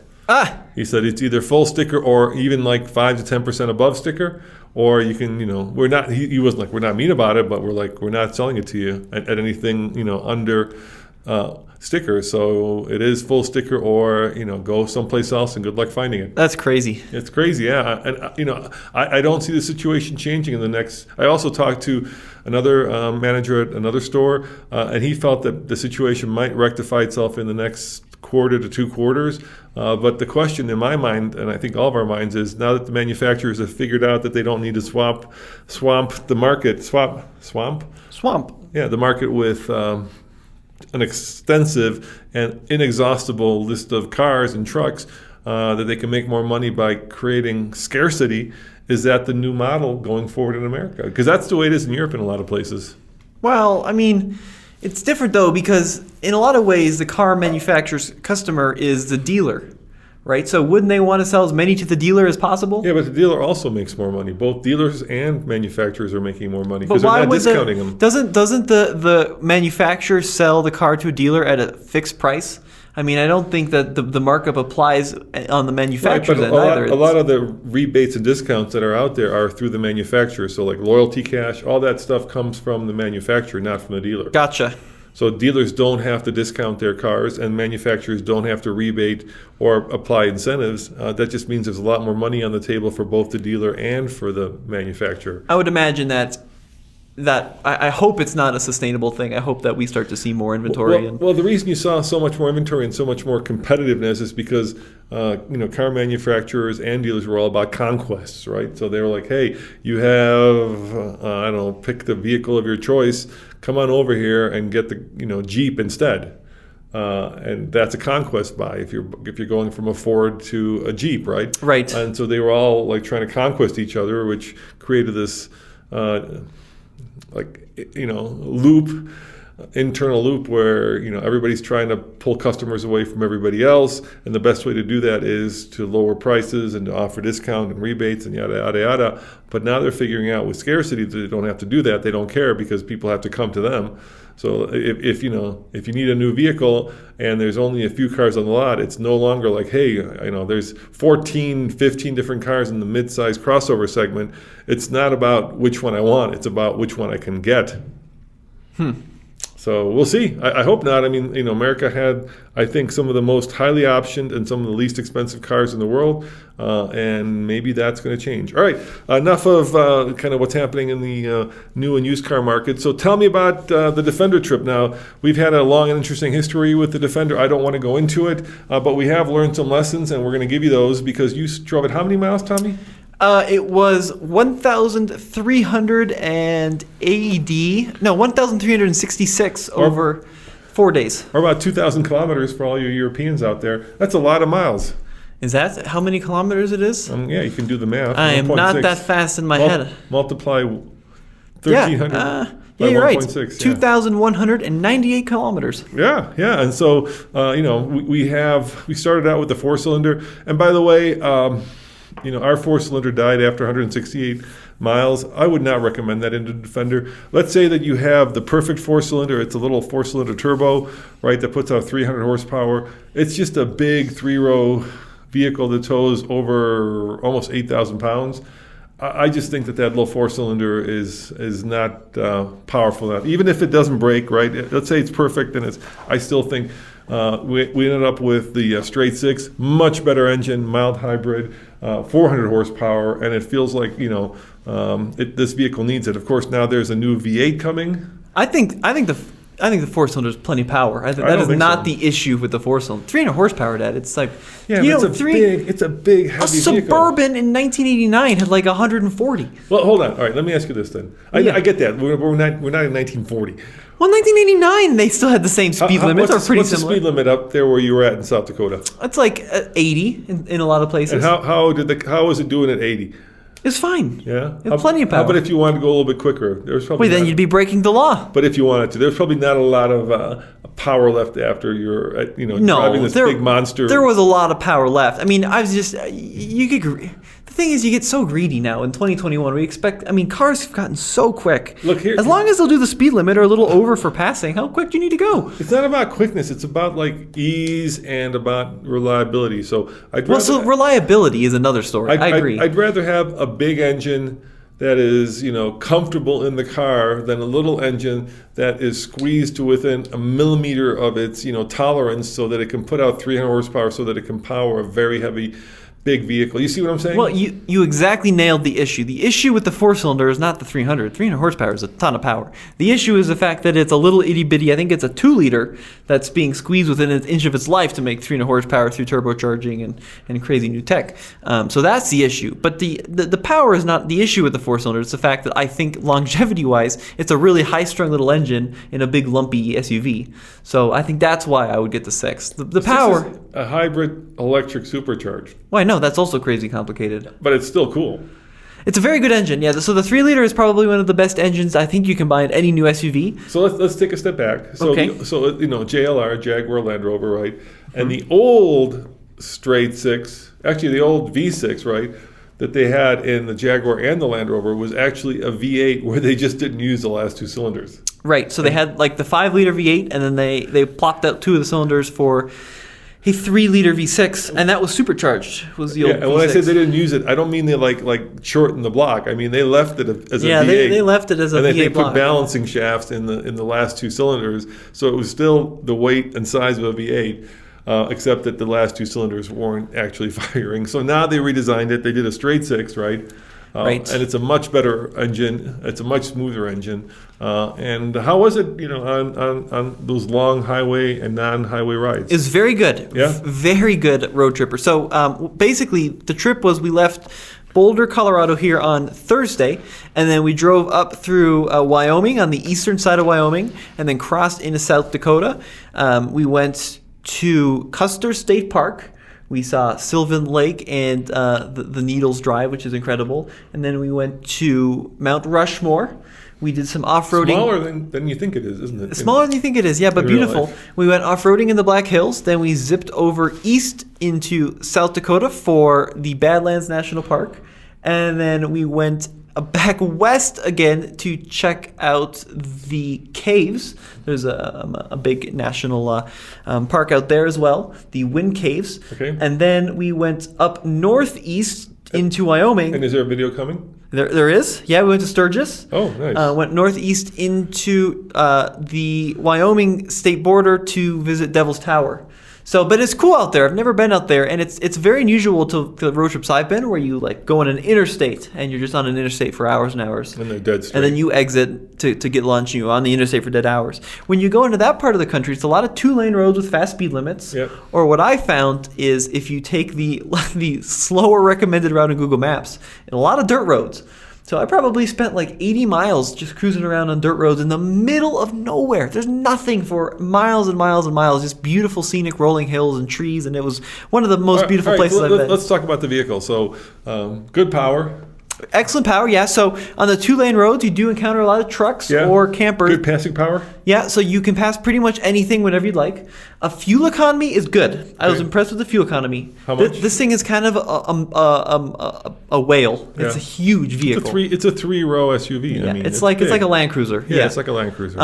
He said it's either full sticker or even like 5 to 10% above sticker, or you can, we're not. He wasn't like, we're not mean about it, but we're like, we're not selling it to you at anything, under sticker. So it is full sticker, or go someplace else and good luck finding it. That's crazy. It's crazy, yeah. And I don't see the situation changing in the next. I also talked to another manager at another store, and he felt that the situation might rectify itself in the next quarter to 2 quarters. But the question in my mind, and I think all of our minds, is now that the manufacturers have figured out that they don't need to swamp the market, swamp. Yeah, the market with an extensive and inexhaustible list of cars and trucks, that they can make more money by creating scarcity. Is that the new model going forward in America? Because that's the way it is in Europe in a lot of places. Well, I mean, it's different though, because in a lot of ways the car manufacturer's customer is the dealer, right? So wouldn't they want to sell as many to the dealer as possible? Yeah, but the dealer also makes more money. Both dealers and manufacturers are making more money because they're not discounting them. Doesn't the manufacturer sell the car to a dealer at a fixed price? I mean, I don't think that the markup applies on the manufacturer's end either. A lot of the rebates and discounts that are out there are through the manufacturer. So like loyalty cash, all that stuff comes from the manufacturer, not from the dealer. Gotcha. So dealers don't have to discount their cars, and manufacturers don't have to rebate or apply incentives. That just means there's a lot more money on the table for both the dealer and for the manufacturer. I would imagine that I hope it's not a sustainable thing. I hope that we start to see more inventory. Well, the reason you saw so much more inventory and so much more competitiveness is because car manufacturers and dealers were all about conquests, right? So they were like, hey, you have pick the vehicle of your choice. Come on over here and get the Jeep instead. And that's a conquest buy if you're going from a Ford to a Jeep, right? Right. And so they were all like trying to conquest each other, which created this internal loop where everybody's trying to pull customers away from everybody else, and the best way to do that is to lower prices and to offer discount and rebates and yada yada yada. But now they're figuring out with scarcity that they don't have to do that. They don't care because people have to come to them. So if you need a new vehicle and there's only a few cars on the lot, it's no longer like, hey, there's 14, 15 different cars in the mid-size crossover segment. It's not about which one I want. It's about which one I can get. So we'll see. I hope not. I mean, America had, I think, some of the most highly optioned and some of the least expensive cars in the world, and maybe that's going to change. All right, enough of kind of what's happening in the new and used car market. So tell me about the Defender trip. Now, we've had a long and interesting history with the Defender. I don't want to go into it, but we have learned some lessons, and we're going to give you those because you drove it how many miles, Tommy? It was 1,366 over 4 days. Or about 2,000 kilometers for all you Europeans out there. That's a lot of miles. Is that how many kilometers it is? Yeah, you can do the math. I am not that fast in my head. Multiply 1,300 by you're 1.6. Right. 2,198 kilometers. Yeah. And so, we started out with the 4-cylinder. And by the way, our 4-cylinder died after 168 miles. I would not recommend that in the Defender. Let's say that you have the perfect 4-cylinder. It's a little 4-cylinder turbo, right, that puts out 300 horsepower. It's just a big 3-row vehicle that tows over almost 8,000 pounds. I just think that little 4-cylinder is not powerful enough. Even if it doesn't break, right? Let's say it's perfect, and I still think we ended up with the straight six, much better engine, mild hybrid, 400 horsepower, and it feels like this vehicle needs it. Of course, now there's a new V8 coming. I think the 4-cylinder is plenty of power. That is not the issue with the 4-cylinder. 300 horsepower, Dad. It's like it's a big heavy vehicle. Suburban in 1989 had like 140. Well, hold on. All right, let me ask you this then. I get that. We're not in 1940. Well, 1989 they still had the same speed limits. Or pretty similar. What's the speed limit up there where you were at in South Dakota? It's like 80 in a lot of places. And how was it doing at 80? It's fine. Yeah, it had plenty of power. How about if you wanted to go a little bit quicker? Then you'd be breaking the law. But if you wanted to, there's probably not a lot of power left after you're driving this big monster. There was a lot of power left. I mean, the thing is, you get so greedy now in 2021. We expect, cars have gotten so quick. Look here. As long as they'll do the speed limit or a little over for passing, how quick do you need to go? It's not about quickness. It's about like ease and about reliability. So reliability is another story. I agree. I'd rather have a big engine that is, comfortable in the car than a little engine that is squeezed to within a millimeter of its, tolerance so that it can put out 300 horsepower so that it can power a very heavy big vehicle. You see what I'm saying? Well, you exactly nailed the issue. The issue with the 4-cylinder is not the 300. 300 horsepower is a ton of power. The issue is the fact that it's a little itty-bitty, I think it's a 2-liter that's being squeezed within an inch of its life to make 300 horsepower through turbocharging and crazy new tech. So that's the issue. But the power is not the issue with the 4-cylinder. It's the fact that I think longevity-wise, it's a really high-strung little engine in a big lumpy SUV. So I think that's why I would get the 6. The power... Is a hybrid electric supercharged. Well, I know, that's also crazy complicated. But it's still cool. It's a very good engine, yeah. So the 3-liter is probably one of the best engines I think you can buy in any new SUV. So let's take a step back. So, okay. JLR, Jaguar Land Rover, right? And the old straight 6, actually the old V6, right, that they had in the Jaguar and the Land Rover was actually a V8 where they just didn't use the last 2 cylinders. Right, so they had like the 5-liter V8 and then they plopped out 2 of the cylinders for a 3-liter V6, and that was supercharged. Was the old V6. And when I say they didn't use it, I don't mean they like shortened the block. I mean they left it as a V8. Yeah, they left it as a V8 and they block. put balancing shafts in the last 2 cylinders, so it was still the weight and size of a V8, except that the last 2 cylinders weren't actually firing. So now they redesigned it. They did a straight 6, right? Right. And it's a much better engine. It's a much smoother engine. And how was it, on those long highway and non-highway rides? It was very good. Yeah? Very good road tripper. So basically, the trip was we left Boulder, Colorado here on Thursday, and then we drove up through Wyoming on the eastern side of Wyoming, and then crossed into South Dakota. We went to Custer State Park. We saw Sylvan Lake and the Needles Drive, which is incredible. And then we went to Mount Rushmore. We did some off-roading. Smaller than you think it is, isn't it? Smaller than you think it is, yeah, but beautiful. We went off-roading in the Black Hills. Then we zipped over east into South Dakota for the Badlands National Park. And then we went back west again to check out the caves. There's a big national park out there as well, the Wind Caves. Okay. And then we went up northeast into Wyoming. And is there a video coming? There is. Yeah, we went to Sturgis. Oh, nice. Went northeast into the Wyoming state border to visit Devil's Tower. So, but it's cool out there. I've never been out there, and it's very unusual to the road trips I've been, where you like go on an interstate and you're just on an interstate for hours and hours, And they're dead straight. and then you exit to get lunch. And you're on the interstate for dead hours. When you go into that part of the country, it's a lot of 2-lane roads with fast speed limits. Yep. Or what I found is if you take the slower recommended route in Google Maps, and a lot of dirt roads. So I probably spent like 80 miles just cruising around on dirt roads in the middle of nowhere. There's nothing for miles and miles and miles, just beautiful scenic rolling hills and trees, and it was one of the most beautiful places I've been. Let's talk about the vehicle. So, good power. Excellent power, yeah. So on the 2-lane roads, you do encounter a lot of trucks or campers. Good passing power. Yeah, so you can pass pretty much anything whenever you'd like. A fuel economy is good. I was impressed with the fuel economy. How much? This thing is kind of a whale. It's a huge vehicle. It's a 3-row SUV. Yeah, I mean, it's like a Land Cruiser. Yeah, it's like a Land Cruiser.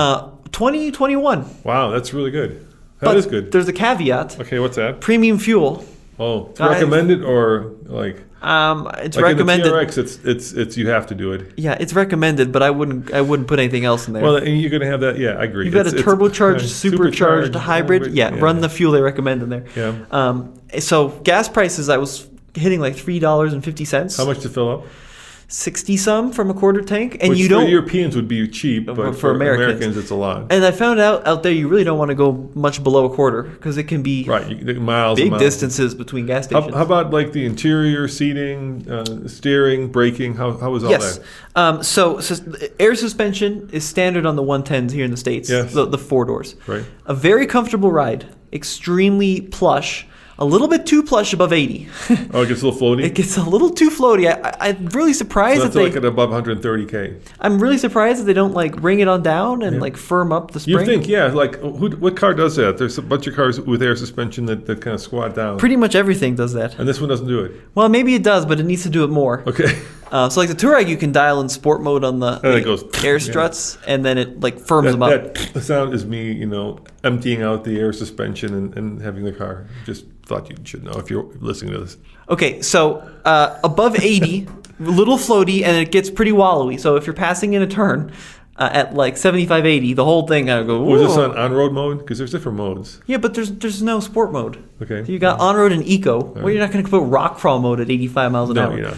2021. Wow, that's really good. That is good. There's a caveat. Okay, what's that? Premium fuel. Oh, it's recommended or like? It's like recommended. In the TRX, it's you have to do it. Yeah, it's recommended, but I wouldn't put anything else in there. Well, and you're going to have that. Yeah, I agree. You've got a turbocharged, supercharged hybrid. Yeah, run the fuel they recommend in there. Yeah. So gas prices, I was hitting like $3.50. How much to fill up? 60 some from a quarter tank, and Which you don't. For Europeans would be cheap, but for Americans it's a lot. And I found out there you really don't want to go much below a quarter because it can be miles, big miles. Distances between gas stations. How about like the interior seating, steering, braking? How was all that? Yes. So air suspension is standard on the 110s here in the States. Yes. The 4 doors. Right. A very comfortable ride, extremely plush. A little bit too plush above 80. Oh, it gets a little floaty? It gets a little too floaty. I'm really surprised that like at above 130K. I'm really surprised that they don't like bring it on down and like firm up the spring. You think, yeah, like what car does that? There's a bunch of cars with air suspension that kind of squat down. Pretty much everything does that. And this one doesn't do it. Well, maybe it does, but it needs to do it more. Okay. So like the Touareg, you can dial in sport mode on the it goes, air struts, and then it like firms them up. The sound is me, emptying out the air suspension and having the car. Just thought you should know if you're listening to this. Okay, so above 80, little floaty, and it gets pretty wallowy. So if you're passing in a turn at like 75, 80, the whole thing kind of goes. Was this on-road mode? Because there's different modes. Yeah, but there's no sport mode. Okay. So you got on-road and eco. Well, you're not going to put rock crawl mode at 85 miles an hour. No, you're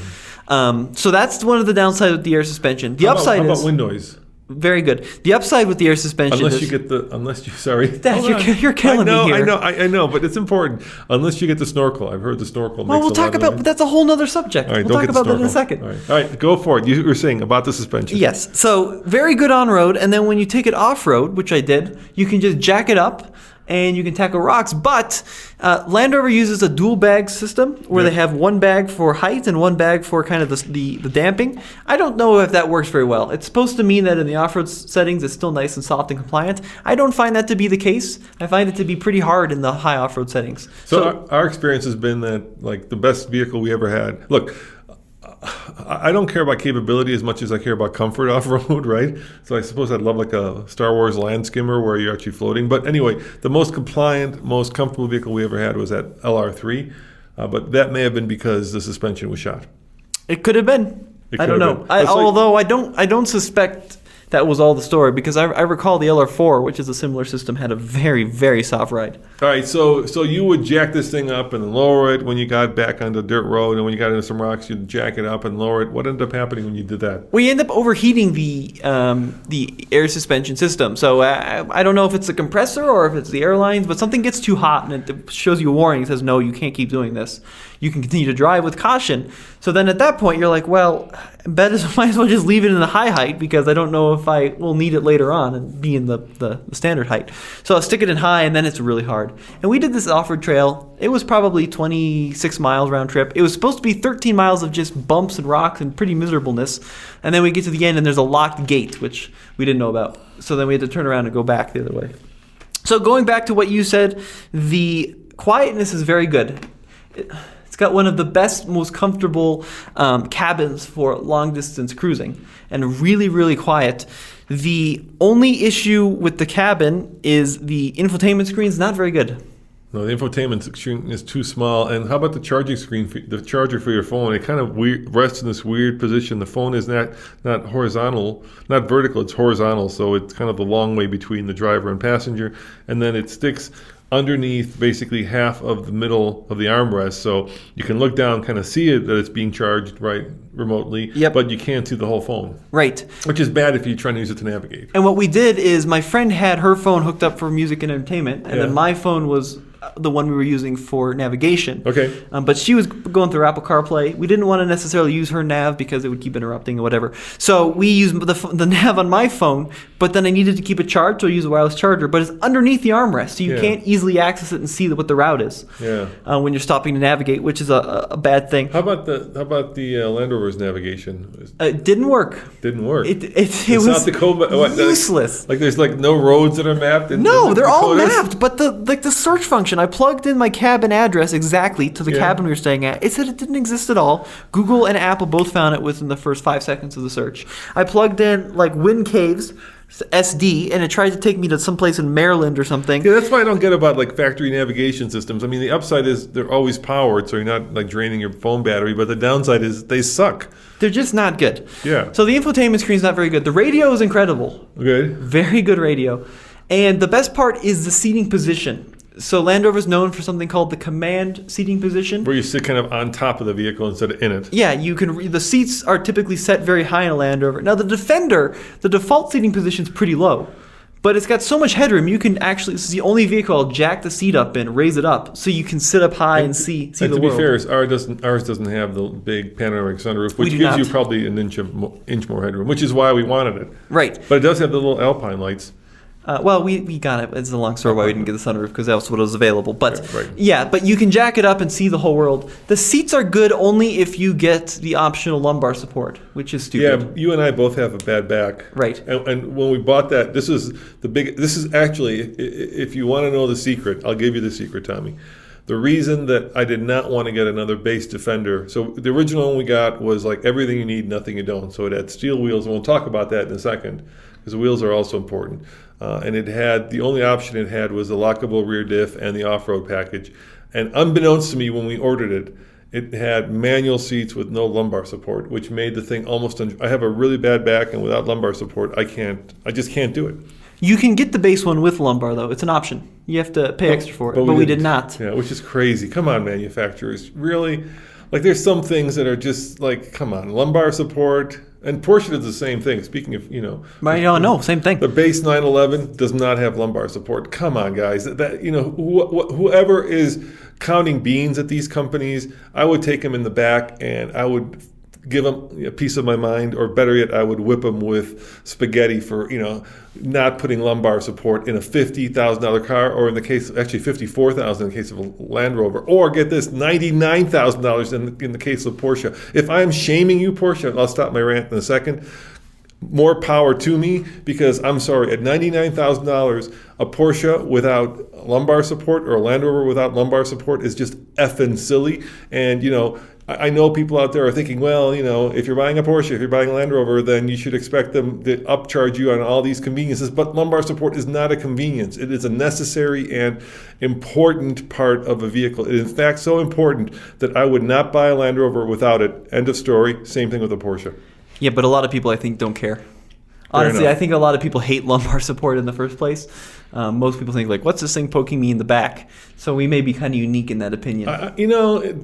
not. So that's one of the downsides with the air suspension. The upside how about is wind noise? very good. The upside with the air suspension unless is... sorry. Dad, you're killing me here. I know, but it's important. Unless you get the snorkel. I've heard the snorkel Well, we'll talk about... That's a whole nother subject. All right, we'll talk about that in a second. All right, go for it. You were saying about the suspension. Yes. So very good on-road, and then when you take it off-road, which I did, you can just jack it up, and you can tackle rocks. But Land Rover uses a dual bag system where they have one bag for height and one bag for kind of the damping. I don't know if that works very well. It's supposed to mean that in the off-road settings it's still nice and soft and compliant. I don't find that to be the case. I find it to be pretty hard in the high off-road settings. So our experience has been that like the best vehicle we ever had. Look, I don't care about capability as much as I care about comfort off-road, right? So I suppose I'd love like a Star Wars land skimmer where you're actually floating. But anyway, the most compliant, most comfortable vehicle we ever had was that LR3. But that may have been because the suspension was shot. It could have been. I don't know. Although I don't suspect that was all the story, because I recall the LR4, which is a similar system, had a very, very soft ride. All right, so you would jack this thing up and lower it when you got back on the dirt road, and when you got into some rocks, you'd jack it up and lower it. What ended up happening when you did that? We end up overheating the air suspension system. So I don't know if it's the compressor or if it's the airlines, but something gets too hot, and it shows you a warning. It says, no, you can't keep doing this. You can continue to drive with caution. So then at that point, you're like, well, might as well just leave it in the high height, because I don't know if I will need it later on and be in the standard height. So I'll stick it in high, and then it's really hard. And we did this off-road trail. It was probably 26 miles round trip. It was supposed to be 13 miles of just bumps and rocks and pretty miserableness. And then we get to the end, and there's a locked gate, which we didn't know about. So then we had to turn around and go back the other way. So going back to what you said, the quietness is very good. It's got one of the best, most comfortable cabins for long-distance cruising, and really, really quiet. The only issue with the cabin is the infotainment screen is not very good. No, the infotainment screen is too small. And how about the charging screen, the charger for your phone? It kind of rests in this weird position. The phone is not horizontal, not vertical, it's horizontal. So it's kind of the long way between the driver and passenger. And then it sticks underneath basically half of the middle of the armrest. So you can look down, kind of see it, that it's being charged right remotely, but you can't see the whole phone. Right. Which is bad if you're trying to use it to navigate. And what we did is my friend had her phone hooked up for music and entertainment, and then my phone was the one we were using for navigation. Okay. But she was going through Apple CarPlay. We didn't want to necessarily use her nav because it would keep interrupting or whatever. So we used the nav on my phone, but then I needed to keep it charged, so I used a wireless charger. But it's underneath the armrest, so you can't easily access it and see what the route is. Yeah. When you're stopping to navigate, which is a bad thing. How about the Land Rover's navigation? It didn't work. Didn't work. It was South Dakota, useless. Like there's like no roads that are mapped. No, they're all mapped. But the search function, I plugged in my cabin address exactly to the cabin we were staying at. It said it didn't exist at all. Google and Apple both found it within the first 5 seconds of the search. I plugged in like Wind Caves SD, and it tried to take me to someplace in Maryland or something. Yeah, that's what I don't get about like factory navigation systems. I mean, the upside is they're always powered, so you're not like draining your phone battery. But the downside is they suck. They're just not good. Yeah. So the infotainment screen is not very good. The radio is incredible. Good. Very good radio. And the best part is the seating position. So Land Rover is known for something called the command seating position, where you sit kind of on top of the vehicle instead of in it. Yeah, you can. The seats are typically set very high in a Land Rover. Now the Defender, the default seating position is pretty low, but it's got so much headroom. You can actually. This is the only vehicle I'll jack the seat up in, raise it up, so you can sit up high and see the world. To be fair, ours doesn't have the big panoramic sunroof, which gives you probably an inch more headroom, which is why we wanted it. Right. But it does have the little Alpine lights. Well, we got it. It's a long story why we didn't get the sunroof, because that was what was available. But right. But you can jack it up and see the whole world. The seats are good only if you get the optional lumbar support, which is stupid. Yeah, you and I both have a bad back. Right. And when we bought that, this is actually, if you want to know the secret, I'll give you the secret, Tommy. The reason that I did not want to get another base Defender, so the original one we got was like everything you need, nothing you don't. So it had steel wheels, and we'll talk about that in a second, because the wheels are also important. And the only option it had was the lockable rear diff and the off-road package. And unbeknownst to me, when we ordered it, it had manual seats with no lumbar support, which made the thing almost. I have a really bad back, and without lumbar support, I just can't do it. You can get the base one with lumbar, though. It's an option. You have to pay extra for it, but we did not. Yeah, which is crazy. Come on, manufacturers. Really? Like, there's some things that are just like, come on, lumbar support. And Porsche does the same thing. Speaking of, no, same thing. The base 911 does not have lumbar support. Come on, guys. Whoever is counting beans at these companies, I would take them in the back and I would give them a piece of my mind, or better yet, I would whip them with spaghetti for, not putting lumbar support in a $50,000 car, or in the case, actually $54,000 in the case of a Land Rover, or get this, $99,000 in the case of Porsche. If I'm shaming you, Porsche, I'll stop my rant in a second. More power to me, because I'm sorry, at $99,000, a Porsche without lumbar support or a Land Rover without lumbar support is just effing silly. And, I know people out there are thinking, well, if you're buying a Porsche, if you're buying a Land Rover, then you should expect them to upcharge you on all these conveniences. But lumbar support is not a convenience. It is a necessary and important part of a vehicle. It is, in fact, so important that I would not buy a Land Rover without it. End of story. Same thing with a Porsche. Yeah, but a lot of people, I think, don't care. Honestly, I think a lot of people hate lumbar support in the first place. Most people think, like, what's this thing poking me in the back? So we may be kind of unique in that opinion.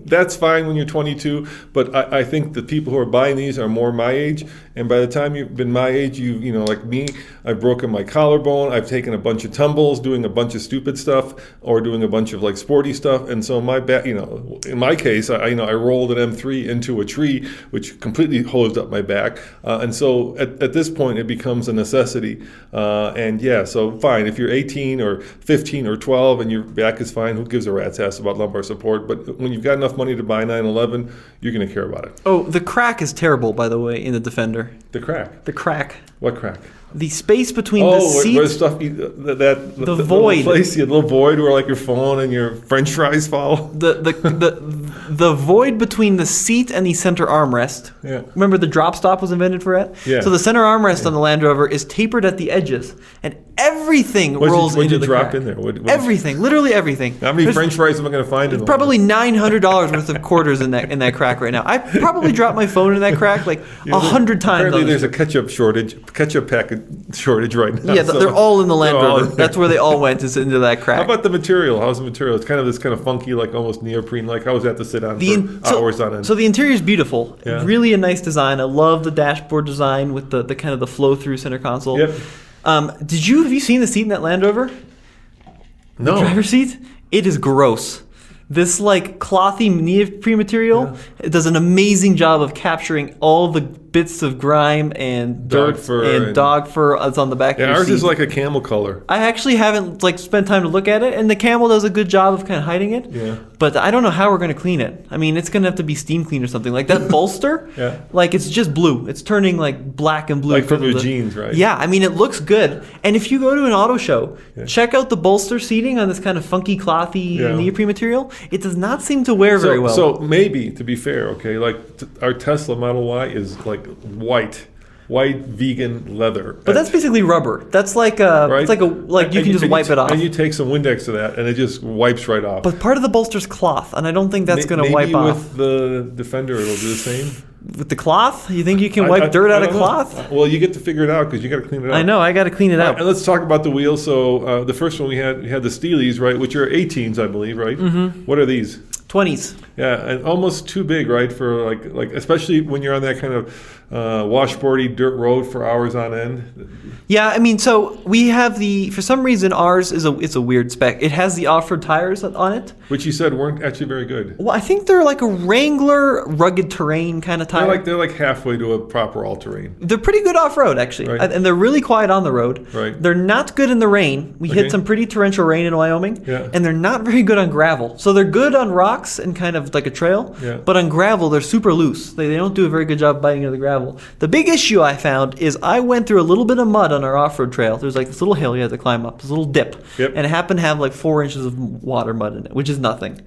That's fine when you're 22, but I think the people who are buying these are more my age. And by the time you've been my age, like me, I've broken my collarbone. I've taken a bunch of tumbles, doing a bunch of stupid stuff, or doing a bunch of like sporty stuff. And so my back, in my case, I rolled an M3 into a tree, which completely hosed up my back. And so at this point, it becomes a necessity. So fine, if you're 18 or 15 or 12 and your back is fine, who gives a rat's ass about lumbar support? But when you've got enough money to buy 911, you're going to care about it. Oh, the crack is terrible, by the way, in the Defender. The crack? The crack. What crack? the space between the seats. Where stuff the void. Place, you little void where like your phone and your French fries fall. The void between the seat and the center armrest. Yeah. Remember the drop stop was invented for it? Yeah. So the center armrest on the Land Rover is tapered at the edges, and everything rolls into the crack. What'd you drop in there? Everything, literally everything. How many French fries am I going to find in there? Probably $900 worth of quarters in that crack right now. I probably dropped my phone in that crack like 100 times. Apparently, there's a ketchup packet shortage right now. Yeah, they're all in the Land Rover. In That's where they all went, is into that crack. How about the material? How's the material? It's kind of funky, like almost neoprene. Like how was that to sit on for hours on end? So the interior is beautiful. Yeah. Really a nice design. I love the dashboard design with the kind of the flow through center console. Yep. Have you seen the seat in that Land Rover? No. The driver's seat? It is gross. This like clothy neoprene material, it does an amazing job of capturing all the bits of grime and dirt and dog fur that's on the back of your ours seat. is like a camel color. I actually haven't spent time to look at it, and the camel does a good job of kind of hiding it. Yeah. But I don't know how we're going to clean it. I mean, it's going to have to be steam cleaned or something. Like that bolster, Yeah. like it's just blue. It's turning like black and blue. Like from your jeans, right? Yeah, I mean, it looks good. And if you go to an auto show, check out the bolster seating on this kind of funky, clothy neoprene material. It does not seem to wear very well. So maybe, to be fair, okay, like our Tesla Model Y is like white vegan leather. But that's basically rubber. That's like it's like you can just wipe it off. And you take some Windex to that, and it just wipes right off. But part of the bolster's cloth, and I don't think that's going to wipe off. Maybe with the Defender, it'll do the same. With the cloth? You think you can wipe dirt out of cloth? Well, you get to figure it out because you got to clean it out. I know, I got to clean it out. And let's talk about the wheels. So the first one we had the Steelies, right, which are 18s, I believe, right? Mm-hmm. What are these? 20s. Yeah, and almost too big, right? For like especially when you're on that kind of washboardy dirt road for hours on end. Yeah, I mean, so we have for some reason ours it's a weird spec. It has the off-road tires on it, which you said weren't actually very good. Well, I think they're like a Wrangler rugged terrain kind of tire. They're like halfway to a proper all-terrain. They're pretty good off-road actually, right. And they're really quiet on the road. Right. They're not good in the rain. We hit some pretty torrential rain in Wyoming, yeah. And they're not very good on gravel. So they're good on rocks and kind of like a trail, yeah. But on gravel they're super loose. They don't do a very good job biting into the gravel. The big issue I found is I went through a little bit of mud on our off-road trail. There's like this little hill you had to climb up, this little dip, yep. And it happened to have like 4 inches of water mud in it, which is nothing.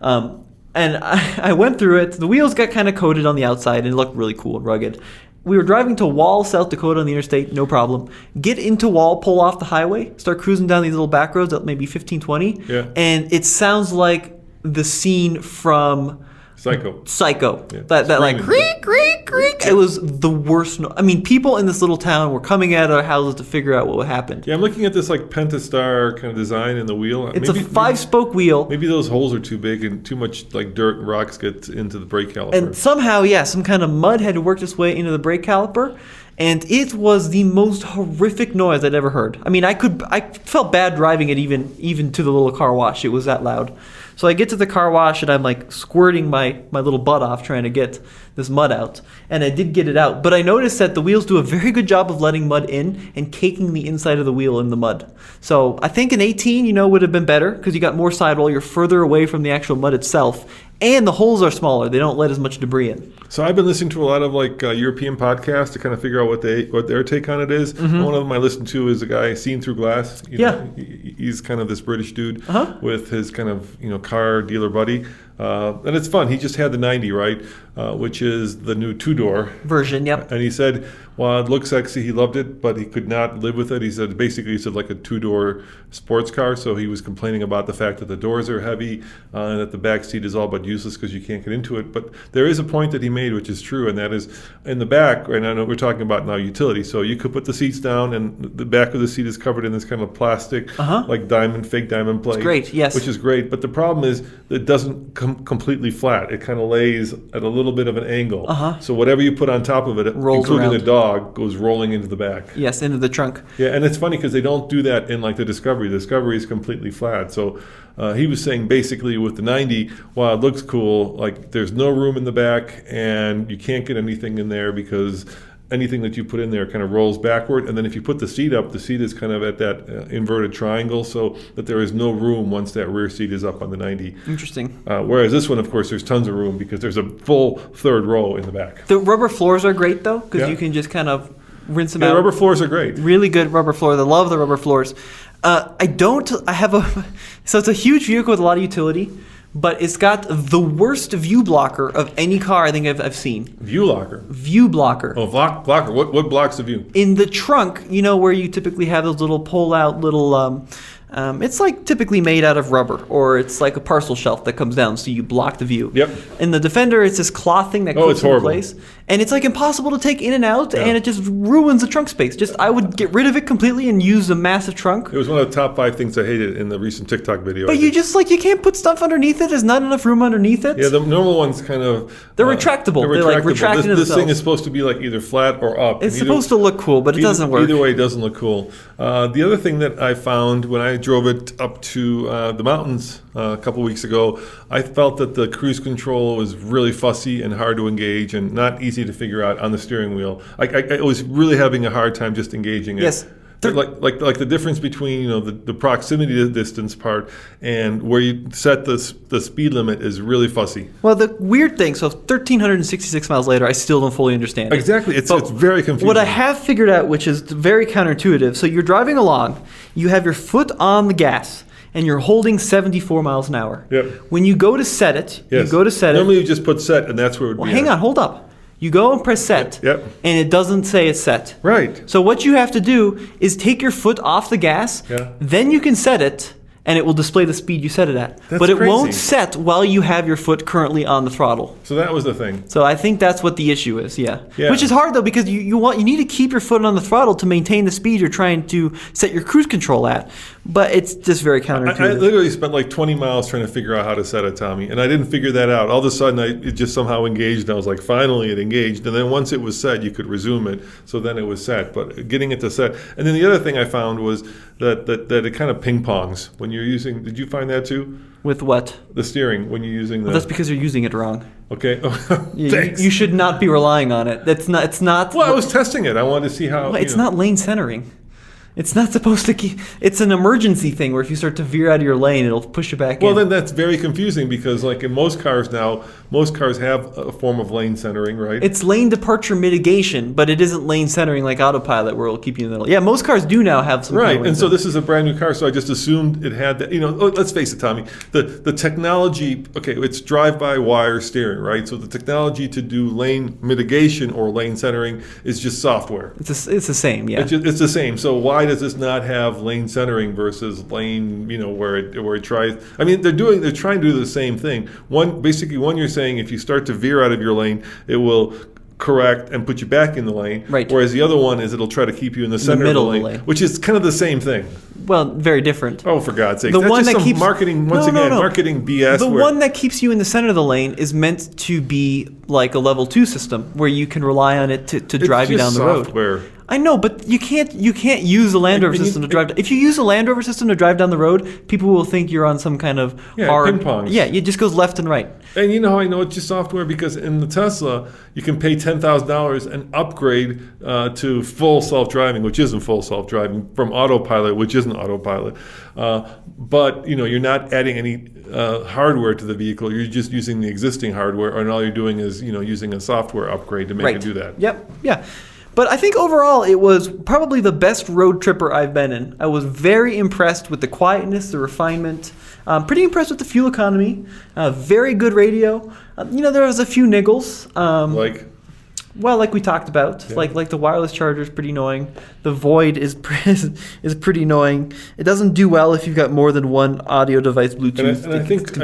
And I went through it. The wheels got kind of coated on the outside and it looked really cool and rugged. We were driving to Wall, South Dakota on the interstate, no problem. Get into Wall, pull off the highway, start cruising down these little back roads at maybe 15, 20. Yeah. And it sounds like the scene from Psycho. Yeah. That like creak, creak, creak. It was the worst. I mean, people in this little town were coming out of their houses to figure out what happened. Yeah, I'm looking at this like Pentastar kind of design in the wheel. It's a 5-spoke wheel. Maybe those holes are too big and too much like dirt and rocks get into the brake caliper. And somehow, some kind of mud had worked its way into the brake caliper. And it was the most horrific noise I'd ever heard. I mean, I felt bad driving it even to the little car wash. It was that loud. So I get to the car wash and I'm like squirting my little butt off trying to get this mud out. And I did get it out. But I noticed that the wheels do a very good job of letting mud in and caking the inside of the wheel in the mud. So I think an 18, would have been better because you got more sidewall. You're further away from the actual mud itself. And the holes are smaller. They don't let as much debris in. So I've been listening to a lot of like European podcasts to kind of figure out what their take on it is. Mm-hmm. One of them I listened to is a guy Seen Through Glass. He's kind of this British dude with his kind of car dealer buddy. And it's fun. He just had the 90, right? Which is the new 2-door version, yep. And he said, while it looked sexy, he loved it, but he could not live with it. He said like a 2-door sports car. So he was complaining about the fact that the doors are heavy and that the back seat is all but useless because you can't get into it. But there is a point that he made, which is true, and that is in the back. And I know we're talking about now utility. So you could put the seats down, and the back of the seat is covered in this kind of plastic, like fake diamond plate. It's great, yes. Which is great. But the problem is that it doesn't come completely flat. It kind of lays at a little bit of an angle. So whatever you put on top of it, rolls including around. the dog, goes rolling into the back. Yes, into the trunk. Yeah, and it's funny because they don't do that in like the Discovery. The Discovery is completely flat. So he was saying basically with the 90, while it looks cool, like there's no room in the back and you can't get anything in there because anything that you put in there kind of rolls backward. And then if you put the seat up, the seat is kind of at that inverted triangle so that there is no room once that rear seat is up on the 90. Interesting. Whereas this one, of course, there's tons of room because there's a full third row in the back. The rubber floors are great, though, because you can just kind of rinse them The out. rubber floors are great. Really good rubber floors. I love the rubber floors. So it's a huge vehicle with a lot of utility, but it's got the worst view blocker of any car I think I've seen. View locker. View blocker. Oh, blocker. What blocks the view? In the trunk, where you typically have those little pull-out little, it's like typically made out of rubber, or it's like a parcel shelf that comes down, so you block the view. Yep. In the Defender, it's this cloth thing that clips into place, and it's like impossible to take in and out, and it just ruins the trunk space. I would get rid of it completely and use a massive trunk. It was one of the top 5 things I hated in the recent TikTok video. But you can't put stuff underneath it. There's not enough room underneath it. Yeah, the normal ones kind of... They're retractable. They're like retracting themselves. This thing is supposed to be like either flat or up. It's supposed to look cool, but it doesn't work. Either way, it doesn't look cool. The other thing that I found when I drove it up to the mountains a couple weeks ago, I felt that the cruise control was really fussy and hard to engage and not easy to figure out on the steering wheel. I was really having a hard time just engaging it. Yes. Like the difference between the proximity distance part and where you set the speed limit is really fussy. Well, the weird thing, so 1,366 miles later, I still don't fully understand it. Exactly, it's very confusing. What I have figured out, which is very counterintuitive, so you're driving along, you have your foot on the gas, and you're holding 74 miles an hour. Yep. When you go to set it, Normally you just put set, and that's where it would be. Hang on, hold up. You go and press set, Yep. and it doesn't say it's set. Right. So what you have to do is take your foot off the gas, then you can set it, and it will display the speed you set it at. That's but it crazy. won't set while you have your foot currently on the throttle. So that was the thing. So I think that's what the issue is, yeah. Which is hard though, because you need to keep your foot on the throttle to maintain the speed you're trying to set your cruise control at. But it's just very counterintuitive. I literally spent like 20 miles trying to figure out how to set it, Tommy, and I didn't figure that out. All of a sudden, it just somehow engaged, and I was like, finally, it engaged. And then once it was set, you could resume it. So then it was set. But getting it to set, and then the other thing I found was that it kind of ping pongs when you're using. Did you find that too? With what? The steering when you're using the. Well, that's because you're using it wrong. Okay. You should not be relying on it. It's not. Well, I was testing it. I wanted to see how. Well, it's not lane centering. It's not supposed to keep... It's an emergency thing where if you start to veer out of your lane, it'll push you back in. Well, then that's very confusing because like in most cars now, most cars have a form of lane centering, right? It's lane departure mitigation, but it isn't lane centering like autopilot where it'll keep you in the middle. Yeah, most cars do now have some... Right, and so this is a brand new car, so I just assumed it had that. Let's face it, Tommy, the technology, okay, it's drive-by-wire steering, right? So the technology to do lane mitigation or lane centering is just software. It's the same, yeah. It's the same. So why does this not have lane centering versus lane, where it tries? I mean, they're trying to do the same thing. One you're saying if you start to veer out of your lane, it will correct and put you back in the lane. Right. Whereas the other one is it'll try to keep you in the center of the lane, which is kind of the same thing. Well, very different. Oh, for God's sake! The That's one just that some keeps marketing marketing BS. The one that keeps you in the center of the lane is meant to be like a level 2 system where you can rely on it to drive you down the software. road. I know, but you can't use a Land Rover system to drive. If you use a Land Rover system to drive down the road, people will think you're on some kind of hard ping pongs. Yeah, it just goes left and right. And you know how I know it's just software? Because in the Tesla, you can pay $10,000 and upgrade to full self-driving, which isn't full self-driving, from autopilot, which isn't autopilot. But you're not adding any hardware to the vehicle. You're just using the existing hardware, and all you're doing is using a software upgrade to make it do that. Yep. Yeah. But I think overall it was probably the best road tripper I've been in. I was very impressed with the quietness, the refinement. Pretty impressed with the fuel economy. Very good radio. There was a few niggles. Like we talked about, like the wireless charger is pretty annoying. The Void is pretty annoying. It doesn't do well if you've got more than one audio device, Bluetooth. And I think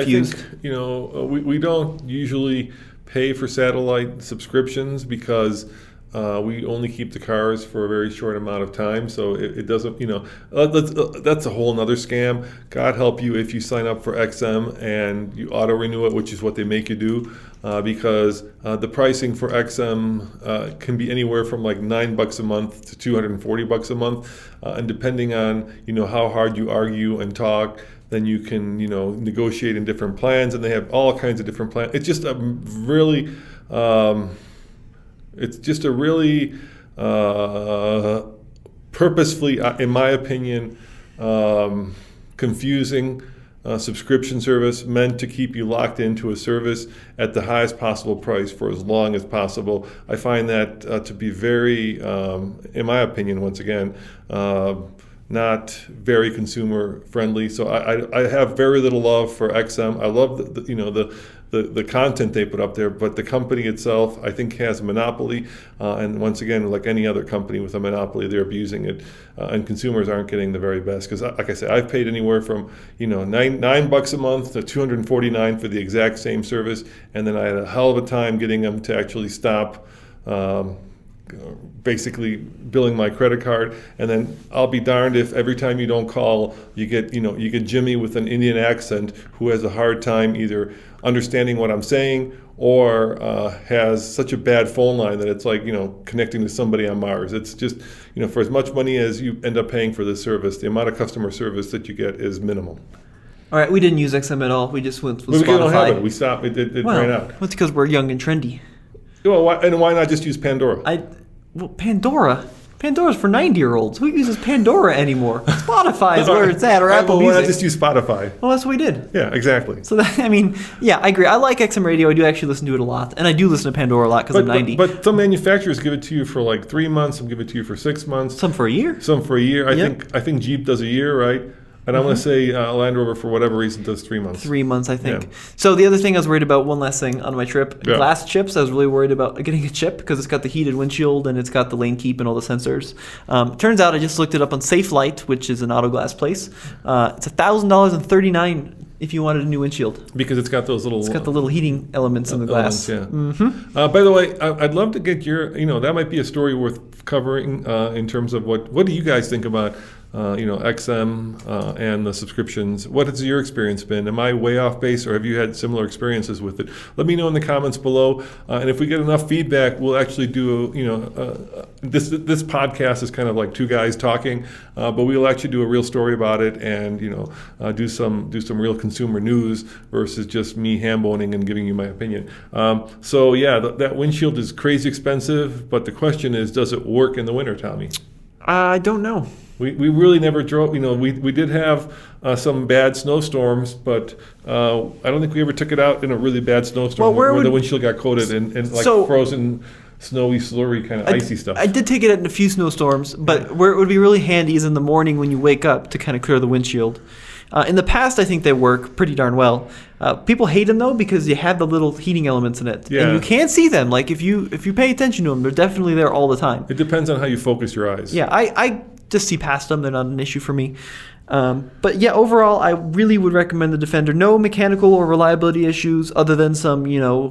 we don't usually pay for satellite subscriptions because we only keep the cars for a very short amount of time, so it doesn't. That's a whole nother scam. God help you if you sign up for XM and you auto renew it, which is what they make you do, because the pricing for XM can be anywhere from like $9 a month to $240 a month, and depending on how hard you argue and talk, then you can negotiate in different plans, and they have all kinds of different plans. It's just a really purposefully, in my opinion, confusing subscription service meant to keep you locked into a service at the highest possible price for as long as possible. I find that to be very, in my opinion, once again, not very consumer friendly. So I have very little love for XM. I love the content they put up there, but the company itself, I think, has a monopoly. And once again, like any other company with a monopoly, they're abusing it, and consumers aren't getting the very best. Because, like I said, I've paid anywhere from $9 a month to $249 for the exact same service, and then I had a hell of a time getting them to actually stop. Basically billing my credit card, and then I'll be darned if every time you don't call, you get Jimmy with an Indian accent who has a hard time either understanding what I'm saying or has such a bad phone line that it's like connecting to somebody on Mars. It's just for as much money as you end up paying for this service, the amount of customer service that you get is minimal. All right, we didn't use XM at all. We just went with Spotify. We don't have it. We stopped. It ran out. That's because we're young and trendy. Well, why not just use Pandora? Pandora's for 90-year-olds. Who uses Pandora anymore? Spotify is where it's at, or Apple Music. Why not just use Spotify? Well, that's what we did. Yeah, exactly. So I agree. I like XM Radio. I do actually listen to it a lot, and I do listen to Pandora a lot because I'm 90. But some manufacturers give it to you for like 3 months. Some give it to you for 6 months. Some for a year. I think Jeep does a year, right? And I want to say Land Rover, for whatever reason, does 3 months. 3 months, I think. Yeah. So the other thing I was worried about, one last thing on my trip, Yeah. glass chips. I was really worried about getting a chip because it's got the heated windshield and it's got the lane keep and all the sensors. Turns out I just looked it up on Safe Light, which is an auto glass place. It's $1,000.39 if you wanted a new windshield. Because it's got those little... It's got the little heating elements in the glass. Yeah. Mm-hmm. By the way, I'd love to get your... that might be a story worth covering in terms of what do you guys think about... XM and the subscriptions. What has your experience been? Am I way off base, or have you had similar experiences with it? Let me know in the comments below. And if we get enough feedback, we'll actually do this podcast is kind of like two guys talking, but we'll actually do a real story about it and do some real consumer news versus just me ham-boning and giving you my opinion. That windshield is crazy expensive, but the question is, does it work in the winter, Tommy? I don't know. We really never drove. We did have some bad snowstorms, but I don't think we ever took it out in a really bad snowstorm where the windshield got coated and frozen, snowy, slurry kind of icy stuff. I did take it in a few snowstorms, but where it would be really handy is in the morning when you wake up to kind of clear the windshield. In the past, I think they work pretty darn well. People hate them though because you have the little heating elements in it, and you can't see them. Like if you pay attention to them, they're definitely there all the time. It depends on how you focus your eyes. Yeah, I just see past them. They're not an issue for me. But yeah, overall, I really would recommend the Defender. No mechanical or reliability issues other than some,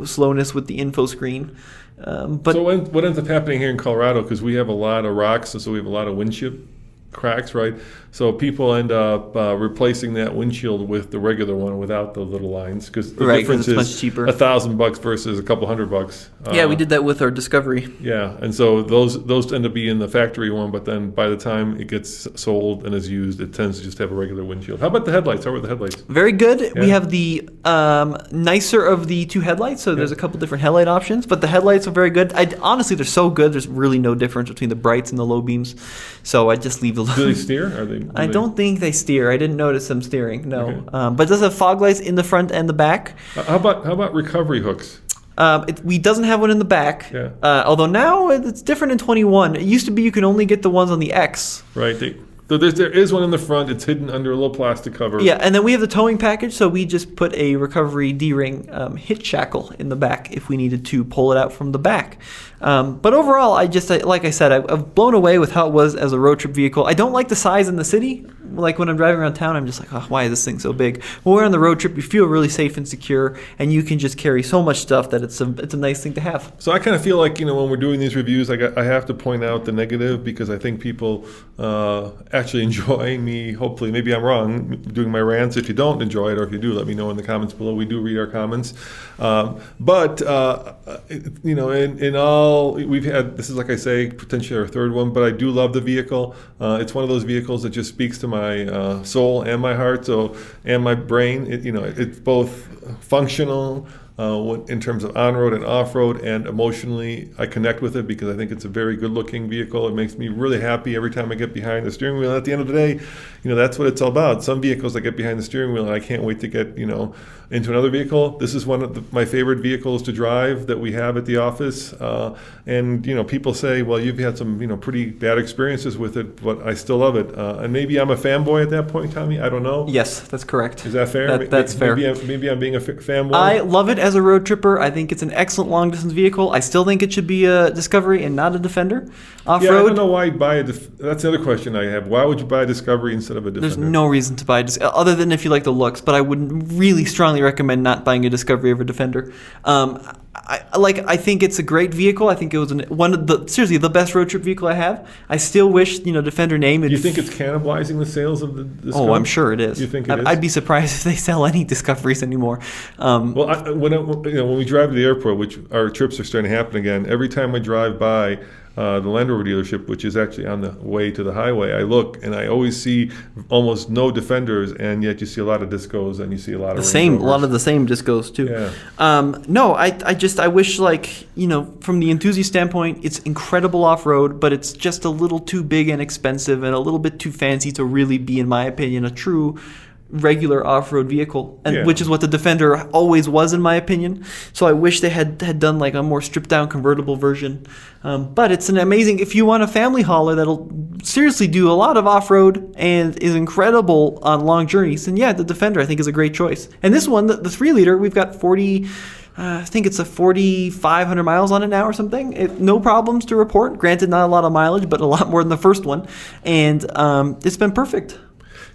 slowness with the info screen. But so what ends up happening here in Colorado, because we have a lot of rocks, and so we have a lot of windshield cracks, right? So people end up replacing that windshield with the regular one without the little lines, because the difference is much cheaper. $1,000 versus a couple $100. Yeah, we did that with our Discovery. Yeah, and so those tend to be in the factory one, but then by the time it gets sold and is used, it tends to just have a regular windshield. How about the headlights? How are the headlights? Very good. Yeah. We have the nicer of the two headlights, so there's a couple different headlight options, but the headlights are very good. Honestly, they're so good, there's really no difference between the brights and the low beams, so I just leave the low. Do they steer? I don't think they steer. I didn't notice them steering, no. Okay. But it does have fog lights in the front and the back. How about recovery hooks? We doesn't have one in the back. Yeah. Although now it's different in 21. It used to be you can only get the ones on the X. Right. So there is one in the front. It's hidden under a little plastic cover. Yeah, and then we have the towing package, so we just put a recovery D-ring hitch shackle in the back if we needed to pull it out from the back. But overall, like I said, I've blown away with how it was as a road trip vehicle. I don't like the size in the city. Like when I'm driving around town, I'm just like, oh, why is this thing so big? When we're on the road trip, you feel really safe and secure, and you can just carry so much stuff that it's a nice thing to have. So I kind of feel like, when we're doing these reviews, I have to point out the negative, because I think people actually enjoy me. Hopefully, maybe I'm wrong, doing my rants. If you don't enjoy it, or if you do, let me know in the comments below. We do read our comments. But in all, we've had, this is, like I say, potentially our third one, but I do love the vehicle. It's one of those vehicles that just speaks to my soul and my heart, and my brain. It's both functional, in terms of on-road and off-road, and emotionally I connect with it because I think it's a very good-looking vehicle. It makes me really happy every time I get behind the steering wheel. At the end of the day, that's what it's all about. Some vehicles I get behind the steering wheel and I can't wait to get into another vehicle. This is one of my favorite vehicles to drive that we have at the office. And people say, well, you've had some pretty bad experiences with it, but I still love it. And maybe I'm a fanboy at that point, Tommy. I don't know. Yes, that's correct. Is that fair? That's fair. Maybe I'm being a fanboy. I love it as a road tripper. I think it's an excellent long distance vehicle. I still think it should be a Discovery and not a Defender. Off-road. Yeah, I don't know why you'd buy that's the other question I have. Why would you buy a Discovery instead of a Defender? There's no reason to buy a other than if you like the looks, but I would really strongly recommend not buying a Discovery over Defender. I think it's a great vehicle. I think it was one of the best road trip vehicle I have. I still wish Defender name. Do you think it's cannibalizing the sales of the Discovery? Oh, I'm sure it is. You think it is? I'd be surprised if they sell any Discoveries anymore. Well, when we drive to the airport, which our trips are starting to happen again, every time I drive by the Land Rover dealership, which is actually on the way to the highway, I look and I always see almost no Defenders, and yet you see a lot of Discos and you see a lot of a lot of the same Discos too. Yeah. No, I wish from the enthusiast standpoint, it's incredible off road, but it's just a little too big and expensive and a little bit too fancy to really be, in my opinion, a true regular off-road vehicle, which is what the Defender always was, in my opinion. So I wish they had done like a more stripped-down convertible version. But it's an amazing, if you want a family hauler that'll seriously do a lot of off-road and is incredible on long journeys, then the Defender I think is a great choice. And this one, the 3-liter, we've got 40... I think it's a 4,500 miles on it now or something. No problems to report. Granted, not a lot of mileage, but a lot more than the first one. And it's been perfect.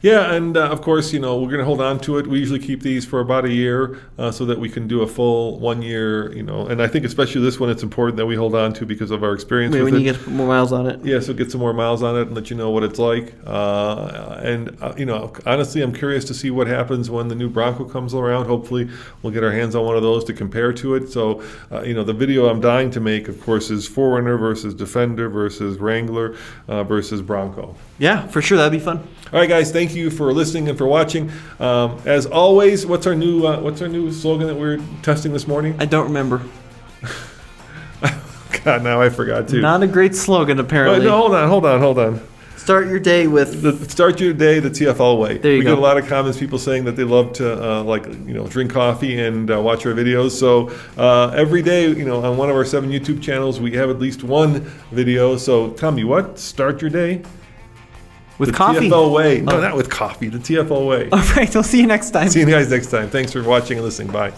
Yeah, and of course, we're going to hold on to it. We usually keep these for about a year so that we can do a full 1 year, and I think especially this one, it's important that we hold on to because of our experience with it. When you get more miles on it. Yeah, so get some more miles on it and let you know what it's like. Honestly, I'm curious to see what happens when the new Bronco comes around. Hopefully, we'll get our hands on one of those to compare to it. So, the video I'm dying to make, of course, is 4Runner versus Defender versus Wrangler versus Bronco. Yeah, for sure. That'd be fun. All right, guys. Thank you for listening and for watching. As always, what's our new slogan that we're testing this morning? I don't remember. God, now I forgot too. Not a great slogan, apparently. No, hold on. Start your day with... Start your day the TFL way. There you go. We get a lot of comments, people saying that they love to drink coffee and watch our videos. So every day, on one of our 7 YouTube channels, we have at least one video. So Tommy, what? Start your day? With coffee. The TFL way. No, not with coffee. The TFL way. All right. We'll see you next time. See you guys next time. Thanks for watching and listening. Bye.